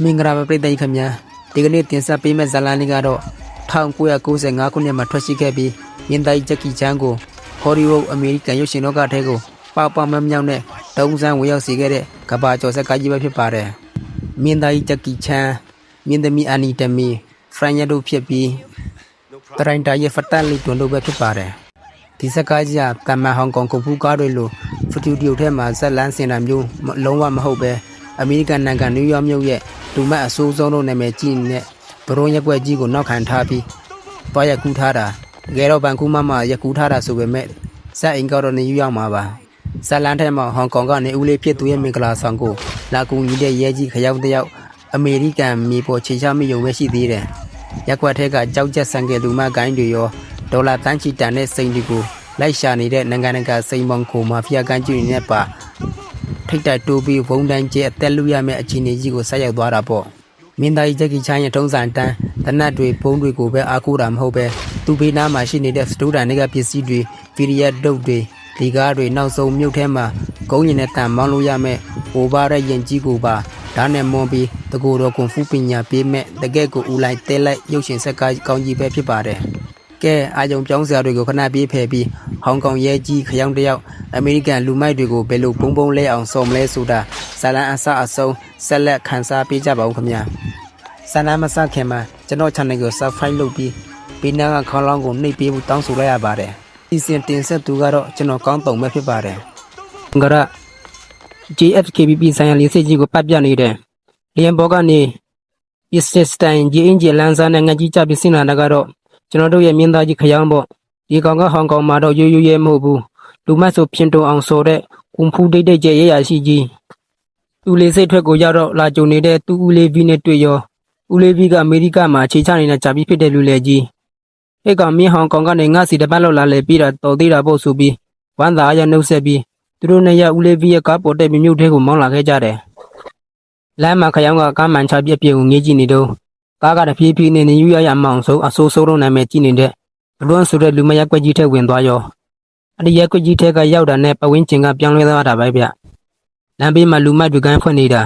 မင်္ဂလာပါပြည်သူခမညာဒီကနေ့တင်ဆက်ပေးမယ့်ဇာတ်လမ်းလေးကတော့1995ခုနှစ်မှာထွက်ရှိခဲ့ပြီးမြင်းသားဂျက်ကီချန်ကိုဟော်လီဝုဒ်အမေရိကန်ရုပ်ရှင်လောကထဲကိုပေါမမြောက်နဲ့တုံးစမ်းဝင်ရောက်စေခဲ့တဲ့ကဘာကျော်ဆက်ကားကြီးပဲဖြစ်ပါတယ်မြင်းသားဂျက်ကီချန်မြင်းသမီးအန်နီတမီဖရန်ယက်တို့ဖြစ်ပြီးတရိုင်တာရဲ့ဖတ်တလီတွန်တို့ပဲဖြစ်ပါတယ်ဒီစကားကြီးကတမန်ဟောင်ကောင်ကွန်ဖူကားတွေလိုစတူဒီယိုထဲမှာဇက်လန်းစင်တာမျိုးလုံးဝမဟုတ်ပဲအမေရိကန်နိုင်ငံနယူးယောက်မြို့ရဲ့လူမတ်အဆိုးဆုံးတို့နာမည်ကြီးနေတဲ့ဘရုံရက်ွက်ကြီးကိုနောက်ခံထားပြီးတွားရက်ကူးထားတာငယ်တော့ဘန်ကူးမရက်ကူးထားတာဆိုပေမဲ့ဇက်အိမ်ကတော့နယူးယောက်မှာပါဇက်လန်းထဲမှာဟောင်ကောင်ကနေဦးလေးဖြစ်သူရဲ့မင်္ဂလာဆောင်ကိုလာကူညီတဲ့ရဲကြီးခရောက်တယောက်အမေရိကန်မြေပေါ်ခြေချမိယုံပဲရှိသေးတယ်ရက်ွက်ထဲကကြောက်ကြက်ဆန်ကယ်လူမကိုင်းတွေရောဒေါ်လာတန်းချီတန်တဲ့စိန်တွေကိုလိုက်ရှာနေတဲ့နိုင်ငံတကာစိန်မောင်ကိုမာဖီးယားကန်ကျွေနဲ့ပါထိတ်တိုက်တိုးပြီးဝုံတန်းကျဲအသက်လူရမယ့်အခြေအနေကြီးကိုဆက်ရောက်သွားတာပေါ့မင်းသားကြီးဂျက်ကီချန်ရဲ့ထုံးစံတန်းတနတ်တွေပုံတွေကိုပဲအားကိုးတာမဟုတ်ပဲသူ့ဘေးနားမှာရှိနေတဲ့စတိုးတန်တွေကပစ္စည်းတွေဗီဒီယက်တုပ်တွေဒီကားတွေနောက်ဆုံးမြုပ်ထဲမှာဂုံးရင်နဲ့တန်မောင်းလို့ရမယ့်အိုဘာရဲ့ယင်ကြီးကိုပါဓာတ်နဲ့မွန်ပြီးတကူတော်ကွန်ဖူးပညာပေးမဲ့တကယ့်ကိုဦးလိုက်တဲလိုက်ရုပ်ရှင်ဆက်ကားကောင်းကြီးပဲဖြစ်ပါတယ်ကဲအာယုံပြောင်းစရာတွေကိုခဏပြေးဖယ်ပြီးဟောင်ကောင်ရဲကြီးခရောင်တယောက်အမေရိကန်လူမိုက်တွေကိုဘယ်လိုပုံလဲအောင်စော်မလဲဆိုတာဇာလန်အစအဆုံးဆက်လက်ခန်းစားပေးကြပါဦးခင်ဗျာဇာလန်မစခင်မှာကျွန်တော် channel ကို subscribe လုပ်ပြီးဘေးနားကခေါင်းလောင်းကိုနှိပ်ပေးဖို့တောင်းဆိုလိုက်ရပါတယ်ဒီစဉ်တင်ဆက်သူကတော့ကျွန်တော်ကောင်းတုံပဲဖြစ်ပါတယ်ငါရ JFKBP ဆိုင်ရာလေးစိတ်ကြီးကိုပတ်ပြနေတဲ့လျံဘောကနေ business time ဂျင်းဂျီလန်ဆာနဲ့ငါကြီးကြပြီးစင်လာတာကတော့ကျွန်တော်တို့ရဲ့မြင်းသားကြီးခရောင်းပေါ့ဒီကောင်ကဟောင်ကောင်မှာတော့ရိုးရဲမဟုတ်ဘူးလူမတ်ဆိုဖြင်းတုံအောင်ဆိုတဲ့ကွန်ဖူးတိတ်ကျဲရရရှိကြီးသူလေးစိတ်ထွက်ကိုရောက်တော့လာကြုံနေတဲ့သူဦးလေးဗီနဲ့တွေ့ရောဦးလေးဗီကအမေရိကမှာအခြေချနေတာကြာပြီးဖြစ်တဲ့လူလေကြီးအဲ့ကောင်မြင်းဟောင်ကောင်ကနေငါစီတပတ်လောက်လာလဲပြီးတာတော်သေးတာပေါ့ဆိုပြီးဝမ်းသာရနှုတ်ဆက်ပြီးသူတို့နဲ့ရဦးလေးဗီရဲ့ကားပေါ်တဲ့မြို့ထဲကိုမောင်းလာခဲ့ကြတယ်လမ်းမှာခရောင်းကကားမှန်ချပြက်ပြေကိုငေးကြည့်နေတော့ကားကတဖြည်းဖြည်းနဲ့ယူရမောင်ဆုံးအဆိုးဆုံးတော့နာမည်ကြည့်နေတဲ့ဘလွန်းဆိုတဲ့လူမရက်ွက်ကြီးထဲဝင်သွားရောအဲ့ဒီရက်ွက်ကြီးထဲကရောက်တာနဲ့ပဝင်းကျင်ကပြောင်းလဲသွားတာပဲဗျလမ်းဘေးမှာလူမိုက်တွေကန်းဖွင့်နေတ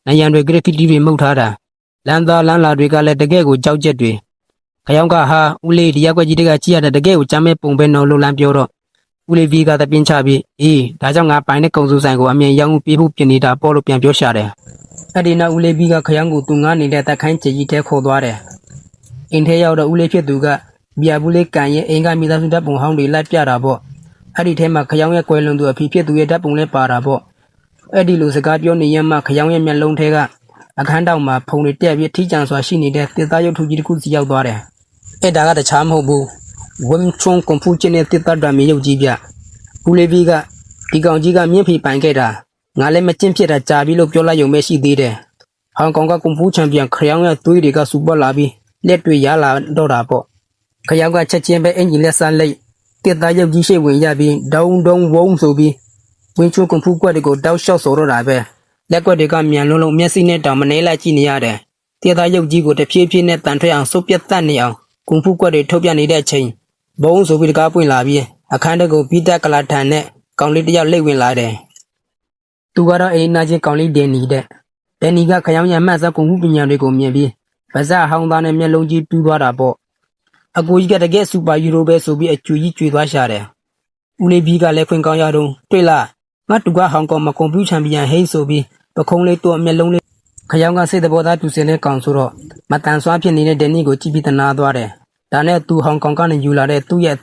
ာနိုင်ရန်တွေကရဖီတီတွေမှုတ်ထားတာလမ်းသားလမ်းလာတွေကလည်းတကယ့်ကိုကြောက်ကြက်တွေခရောင်းကဟာဦးလေးဒီရက်ွက်ကြီးတွေကကြည့်ရတဲ့တကယ့်ကိုကြမ်းမဲ့ပုံပဲနော်လို့လမ်းပြောတော့ဦးလေးဗီကတပင်းချပြီးအေးဒါကြောင့်ငါပိုင်တဲ့ကုံစုဆိုင်ကိုအမြင်ရောက်ပြေးဖို့ပြင်နေတာပေါ့လို့ပြန်ပြောရှာတယ်အဲ့ဒီနောက်ဦးလေးဗီကခရောင်းကိုသူငားနေတဲ့တက်ခိုင်းချေကြီးထဲခေါ်သွားတယ်အင်းထဲရောက်တော့ဦးလေးဖြစ်သူကမြာဘူးလေးကန်ရဲ့အင်္ဂါမိသားစုဓာတ်ပုံဟောင်းတွေလိုက်ပြတာပေါ့အဲ့ဒီထဲမှာခရောင်းရဲ့ကွယ်လွန်သူအဖေဖြစ်သူရဲ့ဓာတ်ပုံလည်းပါတာပေါ့အဲ့ဒီလိုစကားပြောနေရမှခရောင်းရဲ့မျက်လုံးထဲကအခန်းတောင်မှာဖုံတွေတက်ပြီးထိကြံစွာရှိနေတဲ့တစ်သားရုပ်ထုကြီးတစ်ခုစီရောက်သွားတယ်အဲ့ဒါကတခြားမဟုတ်ဘူးဝမ်ချုံကွန်ဖူးချင်းနဲ့တစ်သားဓာတ်မြေရုပ်ကြီးပြဦးလေးဗီကဒီကောင်ကြီးကမြင့်ဖီပိုင်ခဲ့တာငါလည်းမကျင့်ဖြစ်တာကြာပြီလို့ပြောလိုက်ရုံပဲရှိသေးတယ်ဟောင်ကောင်ကကွန်ဖူးချန်ပီယံခရောင်းရဲ့သွေးတွေကစူပတ်လာပြီးလက်တွေရလာတော့တာပေါ့ခရောင်းကချက်ချင်းပဲအင်ဂျင်လက်ဆန်းလိုက်တစ်သားရုပ်ကြီးရှိဝင်ရပြီးဒုံဝုံဆိုပြီးဝင်းချိုးကွန်ဖူးကွက်တွေကိုတောက်လျှောက်ဆိုတော့တာပဲလက်ကွက်တွေကမြန်လုံးမျက်စိနဲ့တောင်မနှဲလိုက်ကြည့်နေရတယ်တစ်သားရုပ်ကြီးကိုတဖြည်းဖြည်းနဲ့တန်ထွက်အောင်စုပ်ပြတ်တတ်နေအောင်ကွန်ဖူးကွက်တွေထုတ်ပြနေတဲ့အချိန်ဘုံဆိုပြီးတကားပွင့်လာပြီးအခန်းတကူပြီးတက်ကလာထန်နဲ့ကောင်လေးတယောက်လိတ်ဝင်လာတယ်သူကတော့အိမ်နာချင်းကောင်လေးဒန်နီတဲ့ဒန်နီကခရောင်းရမှတ်စကွန်ဖူးပညာတွေကိုမြင်ပြီးဗဇက်ဟောင်းသားနဲ့မျက်လုံးကြီးတူးသွားတာပေါ့အကူကြီးကတကယ်စူပါဟီးရိုးပဲဆိုပြီးအကျူကြီးကျွေသွားရှာတယ်ဦးလေးဗီကလည်းခွင်ကောင်းရတော့တွေ့လားငါတူကဟောင်ကောင်မှာကွန်ပျူတာချန်ပီယံဟိန်းဆိုပြီးပခုံးလေးတော့မျက်လုံးလေးခရောင်းကစိတ်တဘောသားတူစင်တဲ့ကောင်ဆိုတော့မတန်ဆွားဖြစ်နေတဲ့ဒန်နီကိုကြည့်ပြီးတနာသွားတယ်ဒါနဲ့သူဟောင်ကောင်ကနေယူလာတဲ့သူ့ရဲ့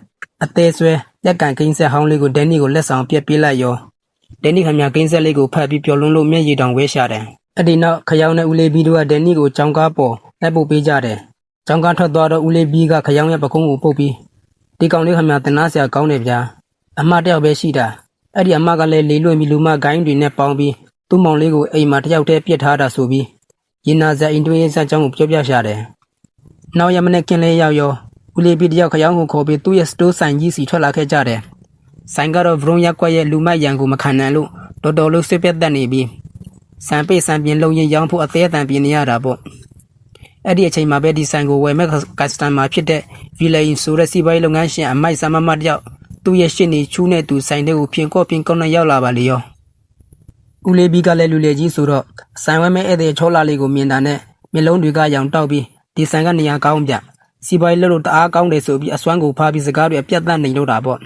အသေးဆွဲလက်ကန်ကိန်းဆက်ဟောင်းလေးကိုဒန်နီကိုလက်ဆောင်ပြက်ပေးလိုက်ရောဒန်နီခမညာကိန်းဆက်လေးကိုဖတ်ပြီးပျော်လွန်းလို့မျက်ရည်တောင်ဝဲရှာတယ်အဲ့ဒီနောက်ခရောင်းနဲ့ဦးလေးဗီတို့ကဒန်နီကိုကြောင်ကားပေါ်လိုက်ပို့ပေးကြတယ်ကြောင်ကားထွက်သွားတော့ဦးလေးဗီကခရောင်းရဲ့ပကုံးကိုပုတ်ပြီးဒီကောင်လေးခမညာတင်နာစရာကောင်းတယ်ဗျာအမတယောက်ပဲရှိတာအဲ့ဒီအမကလည်းလေလွင့်ပြီးလူမဂိုင်းတွေနဲ့ပေါင်းပြီးသူ့မောင်လေးကိုအိမ်မှာတယောက်တည်းပြစ်ထားတာဆိုပြီးရင်နာဇက်အင်တွင်းရေးဆက်ကြောင်းကိုပြောပြရှာတယ်နောက်ရမနဲ့ကင်းလေးရောက်ရောဦးလေးဗီတယောက်ခရောင်းကိုခေါ်ပြီးသူ့ရဲ့စတိုးဆိုင်ကြီးစီထွက်လာခဲ့ကြတယ်ဆိုင်ကတော့ဗရုံရက်ကွက်ရဲ့လူမိုက်ရန်ကိုမခံနိုင်လို့တော်လို့ဆွေးပြတ်တက်နေပြီးစံပိတ်စံပြင်းလုံးရင်ရောင်းဖို့အသေးအတန်ပြင်းနေရတာပေါ့အဲ့ဒီအချိန်မှာပဲဒီဆိုင်ကိုဝယ်မဲ့ကစတမာဖြစ်တဲ့ဗီလိုင်ဆိုတဲ့စီးပွားရေးလုပ်ငန်းရှင်အမိုက်ဆမ်းမမတယောက်သူ့ရဲ့ရှင်းနေချူးနဲ့သူဆိုင်တဲ့ကိုပြင်ကော့နဲ့ရောက်လာပါလေရော ဦးလေးပြီးကလည်းလူလေကြီးဆိုတော့ဆိုင်ဝဲမဲဧည့်သည်ချောလာလေးကိုမြင်တာနဲ့မျက်လုံးတွေကရောင်တောက်ပြီးဒီဆိုင်ကနေရာကောင်းပြစီပွားရေးလို့တအားကောင်းတယ်ဆိုပြီးအစွမ်းကိုဖားပြီးစကားတွေအပြတ်သက်နေလို့တာပေါ့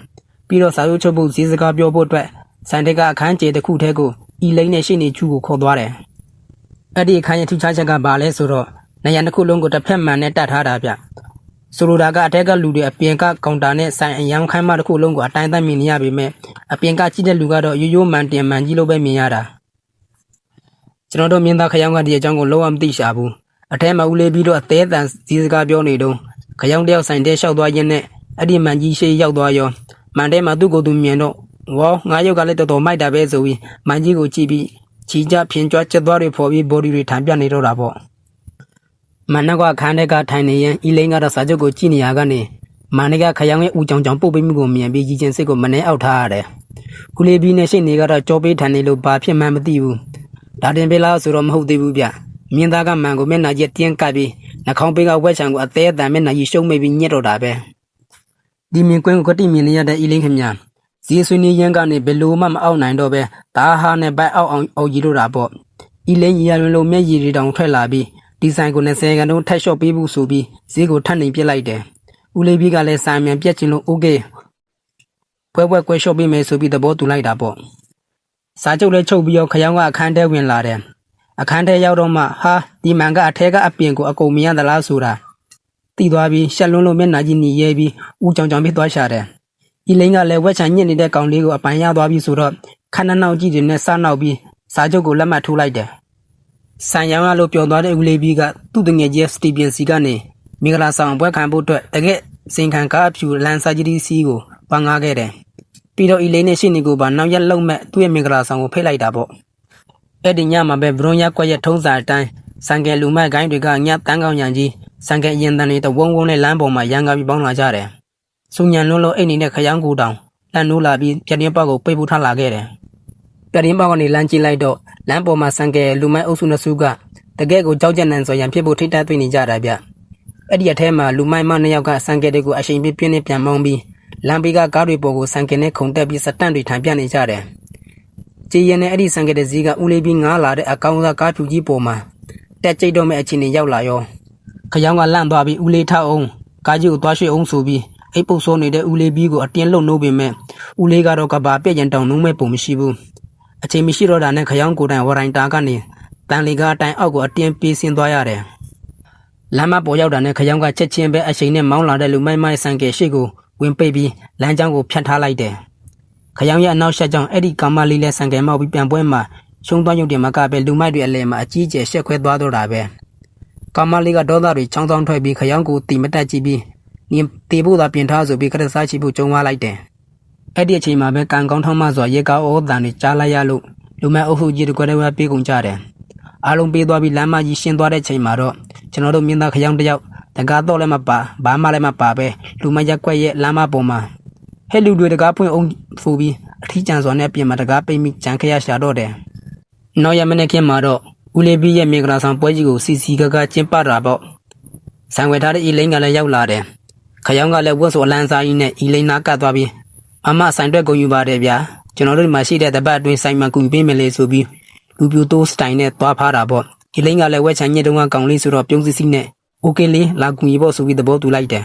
ပြီးတော့စာရုပ်ချုပ်ဖို့ဈေးစကားပြောဖို့အတွက်ဆိုင်တဲ့ကအခန်းကျဲတစ်ခုထဲကိုဤလိမ့်နဲ့ရှိနေချူကိုခေါ်သွားတယ်အဲ့ဒီအခန်းရဲ့ထူးခြားချက်ကဘာလဲဆိုတော့နေရာတစ်ခုလုံးကိုတစ်ဖက်မှန်နဲ့တတ်ထားတာဗျဆိုလိုတာကအထက်ကလူတွေအပြင်ကကောင်တာနဲ့ဆိုင်အယောင်ခိုင်းမတစ်ခုလုံးကိုအတိုင်းတိုင်းမြင်နေရပေမဲ့အပြင်ကကြည့်တဲ့လူကတော့ရိုးရိုးမှန်တင်မှန်ကြီးလို့ပဲမြင်ရတာကျွန်တော်တို့မြင်သားခရောင်းကဒီအကြောင်းကိုလုံးဝမသိရှာဘူးအထဲမှာဦးလေးပြီးတော့အသေးအတန်ဈေးစကားပြောနေတော့ခရောင်းတယောက်ဆိုင်တဲ့လျှောက်သွားရင်းနဲ့အဲ့ဒီမှန်ကြီးရှေ့ရောက်သွားရောမှန်တဲမှာသူ့ကိုယ်သူမြင်တော့ဝေါငါရုပ်ကလည်းတော်တော်မိုက်တာပဲဆိုပြီးမှန်ကြီးကိုကြည့်ပြီးချီကြဖြင်ကြွချက်သွားတွေဖော်ပြီး body တွေထိုင်ပြနေတော့တာပေါ့မနက်ကခန်းတဲ့ကထိုင်နေရင်ဤလိန်ကတော့စာချုပ်ကိုကြည့်နေရကနေမန်နေကခရောင်းရဲ့ဦးကြောင်ကြောင်ပုတ်ပေးမှုကိုမြင်ပြီးကြီးချင်းစိတ်ကိုမနှဲအောက်ထားရတယ်ဦးလေးပြီးနဲ့ရှင်းနေကတော့ကြောပေးထိုင်နေလို့ဘာဖြစ်မှန်းမသိဘူးဒါတင်ပေးလားဆိုတော့မဟုတ်သေးဘူးဗျမြင်းသားကမန်ကိုမျက်နှာကြီးတင်းကပ်ပြီးနှာခေါင်းပေးကဝက်ချံကိုအသေးအတန်မျက်နှာကြီးရှုံးမိပြီးညက်တော့တာပဲဒီမြင်ကွင်းကိုကတိမြင်နေရတဲ့ဤလိန်ခင်ဗျဇီးဆွေးနေရန်ကနေဘယ်လိုမှမအောက်နိုင်တော့ပဲဒါဟာနဲ့ဘိုက်အောက်အောင်အော်ကြီးလို့တာပေါ့ဤလိန်ကြီးရလွင်လို့မျက်ရည်တွေတောင်ထွက်လာပြီးဒီဆိုင်ကို20ကန်တုန်းထက်လျှော့ပေးဖို့ဆိုပြီးဈေးကိုထပ်နေပြစ်လိုက်တယ်ဦးလေးပြီးကလည်းစာမြန်ပြက်ချင်လို့ okay ပွဲကွဲလျှော့ပေးမယ်ဆိုပြီးသဘောတူလိုက်တာပေါ့စာချုပ်လည်းချုပ်ပြီးတော့ခရောင်းကအခန်းထဲဝင်လာတယ်အခန်းထဲရောက်တော့မှဟာဒီမန်ကအထဲကအပြင်ကိုအကုန်မြင်ရသလားဆိုတာတီးသွားပြီးရှက်လွန်းလို့မျက်နှာကြီးหนีရဲပြီးဦးကြောင်ကြောင်ပြီးသွားရှာတယ်ဤလိန်ကလည်းဝက်ချံညစ်နေတဲ့ကောင်လေးကိုအပိုင်ရသွားပြီးဆိုတော့ခဏနောက်ကြည့်တယ်နဲ့စားနောက်ပြီးစာချုပ်ကိုလက်မှတ်ထိုးလိုက်တယ်ဆိုင်ရောင်းရလို့ပျော်သွားတဲ့ဦးလေးပြီးကသူ့တငယ်ကြီးစတီဗင်စီကနေမင်္ဂလာဆောင်ပွဲခံဖို့အတွက်တကယ်စင်ခံကားအဖြူလန်ဆာဂျီဒီစီကိုပန်းငားခဲ့တယ်ပြီးတော့ဤလိန်နဲ့ရှင်းနေကိုပါနောက်ရက်လုံးမဲ့သူ့ရဲ့မင်္ဂလာဆောင်ကိုဖိတ်လိုက်တာပေါ့အဲ့ဒီညမှာပဲဘရွန်ရက်ကွက်ရဲ့ထုံးစံအတိုင်းစံကယ်လူမိုက်ကိုင်းတွေကညတန်းကောင်းညံကြီးစံကယ်ရင်တန်တွေတဝုံဝုံနဲ့လမ်းပေါ်မှာရန်ကားပြီးပေါင်းလာကြတယ်စူညံလွန်းလို့အိတ်နေတဲ့ခရောင်းကိုတောင်လန့်နိုးလာပြီးပြတင်းပေါက်ကိုပိတ်ဖို့ထလာခဲ့တယ်ပြတင်းပေါက်ကနေလမ်းကြည့်လိုက်တော့လမ်းပေါ်မှာစံကယ်လူမိုက်အုပ်စုနှစ်စုကတကယ်ကိုကြောက်ကြံ့နန်ဆိုရန်ဖြစ်ဖို့ထိတ်တက်သွင်းနေကြတာဗျအဲ့ဒီအထဲမှာလူမိုက်မနှစ်ယောက်ကစံကယ်တွေကိုအချိန်ပြည့်ပြင်းနဲ့ပြန်မောင်းပြီးလမ်းဘေးကကားတွေပေါ်ကိုစံကယ်နဲ့ခုန်တက်ပြီးစတန့်တွေထိုင်ပြနေကြတယ်ကြည်ရင်နဲ့အဲ့ဒီစံကယ်တဲ့ဈေးကဦးလေးပြီးငားလာတဲ့အကောင်စားကားဖြူကြီးပေါ်မှာတက်ကြိတ်တော့မဲ့အချိန်တွေရောက်လာရောခရောင်းကလန့်သွားပြီးဦးလေးထောက်အောင်ကားကြီးကိုသွားရွှေ့အောင်ဆိုပြီးအိပ်ပုတ်ဆိုးနေတဲ့ဦးလေးပြီးကိုအတင်းလှုပ်နှိုးပေမဲ့ဦးလေးကတော့ကဘာပြက်ရင်တောင်နှုံးမဲ့ပုံမရှိဘူးအချိန်မရှိတော့တာနဲ့ခရောင်းကိုတိုင်ဝရိုင်တာကနေတန်လီကအတိုင်အောက်ကိုအတင်းပြေးဆင်းသွားရတယ်လမ်းမပေါ်ရောက်တာနဲ့ခရောင်းကချက်ချင်းပဲအချိန်နဲ့မောင်းလာတဲ့လူမိုက်မိုက်ဆန်ကယ်ရှိကိုဝင်ပိတ်ပြီးလမ်းကြောင်းကိုဖြတ်ထားလိုက်တယ်ခရောင်းရဲ့အနောက်ရှက်ကြောင့်အဲ့ဒီကောင်မလေးလည်းဆန်ကယ်မောက်ပြီးပြန်ပွဲမှာရှုံးသွားရုံတင်မကပဲလူမိုက်တွေအလဲမှာအကြီးကျယ်ရှက်ခွဲသွားတော့တာပဲကောင်မလေးကဒေါသတွေချောင်းချောင်းထွက်ပြီးခရောင်းကိုတီမတက်ကြည့်ပြီးနင်းတေဖို့သာပြင်ထားဆိုပြီးကရစားချီဖို့ကြုံသွားလိုက်တယ်အဲ့ဒီအချိန်မှာပဲကန်ကောင်းထောင်းမစွာရေကောက်အောတန်တွေကြားလိုက်ရလို့လူမိုက်အုပ်စုကြီးတွေကွဲကွဲပြေးကုန်ကြတယ်အားလုံးပြေးသွားပြီးလမ်းမကြီးရှင်းသွားတဲ့ချိန်မှာတော့ကျွန်တော်တို့မြင်းသားခရောင်းတယောက်တကားတော့လည်းမပါဘာမှလည်းမပါပဲလူမိုက်ရက်ကွက်ရဲ့လမ်းမပေါ်မှာဟဲ့လူတွေတကားဖွင့်အောင်ဖူပြီးအထီးကျန်စွာနဲ့ပြင်မှာတကားပိတ်မိကြံခရရှာတော့တယ်နောက်ရမနေ့ခင်းမှာတော့ဦးလေးပြီးရဲ့မင်္ဂလာဆောင်ပွဲကြီးကိုစီစီကကကျင်းပတာပေါ့ဆံဝယ်ထားတဲ့ဤလိန်ကလည်းရောက်လာတယ်ခရောင်းကလည်းဝတ်ဆိုအလန်းစားကြီးနဲ့ဤလိန်နာကတ်သွားပြီးမမဆိုင်တွက်ကုန်ယူပါတယ်ဗျာကျွန်တော်တို့ဒီမှာရှိတဲ့တပတ်အတွင်းဆိုင်မှာကူပေးမယ်လေဆိုပြီးလူပြူတိုးစတိုင်နဲ့သွားဖားတာပေါ့ဤလိန်ကလည်းဝက်ချန်ညစ်တုံးကကောင်လေးဆိုတော့ပြုံးစစ်စစ်နဲ့โอเคလေးလာကူညီဖို့ဆိုပြီးသဘောတူလိုက်တယ်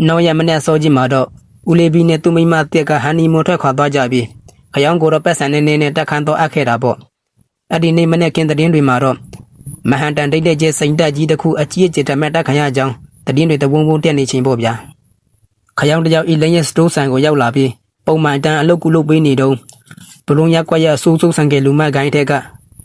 နောက်ရမနေ့စောကြီးမှာတော့ဦးလေးပြီးနဲ့သူ့မိမတက်ကဟန်နီမွန်ထွက်ခွာသွားကြပြီးခရောင်းကိုတော့ပတ်စံနေနဲ့တက်ခန်းတော့အပ်ခဲ့တာပေါ့အဲ့ဒီနေ့မနေ့ကင်းသတင်းတွေမှာတော့မဟန်တန်တိတ်တဲ့ကျစိန်တက်ကြီးတစ်ခုအကြီးအကျယ်တမက်တက်ခံရကြောင်းသတင်းတွေတဝုံဝုံတက်နေချင်းပေါ့ဗျာခရောင်းတယောက်ဤလိန်ရဲ့စတိုးဆိုင်ကိုရောက်လာပြီးပုံမှန်တန်အလုပ်ကူလုပ်ပေးနေတော့ဘလုံးရက်ကွက်ရအဆိုးဆိုးဆန်ကယ်လူမကိုင်းတဲ့ကအ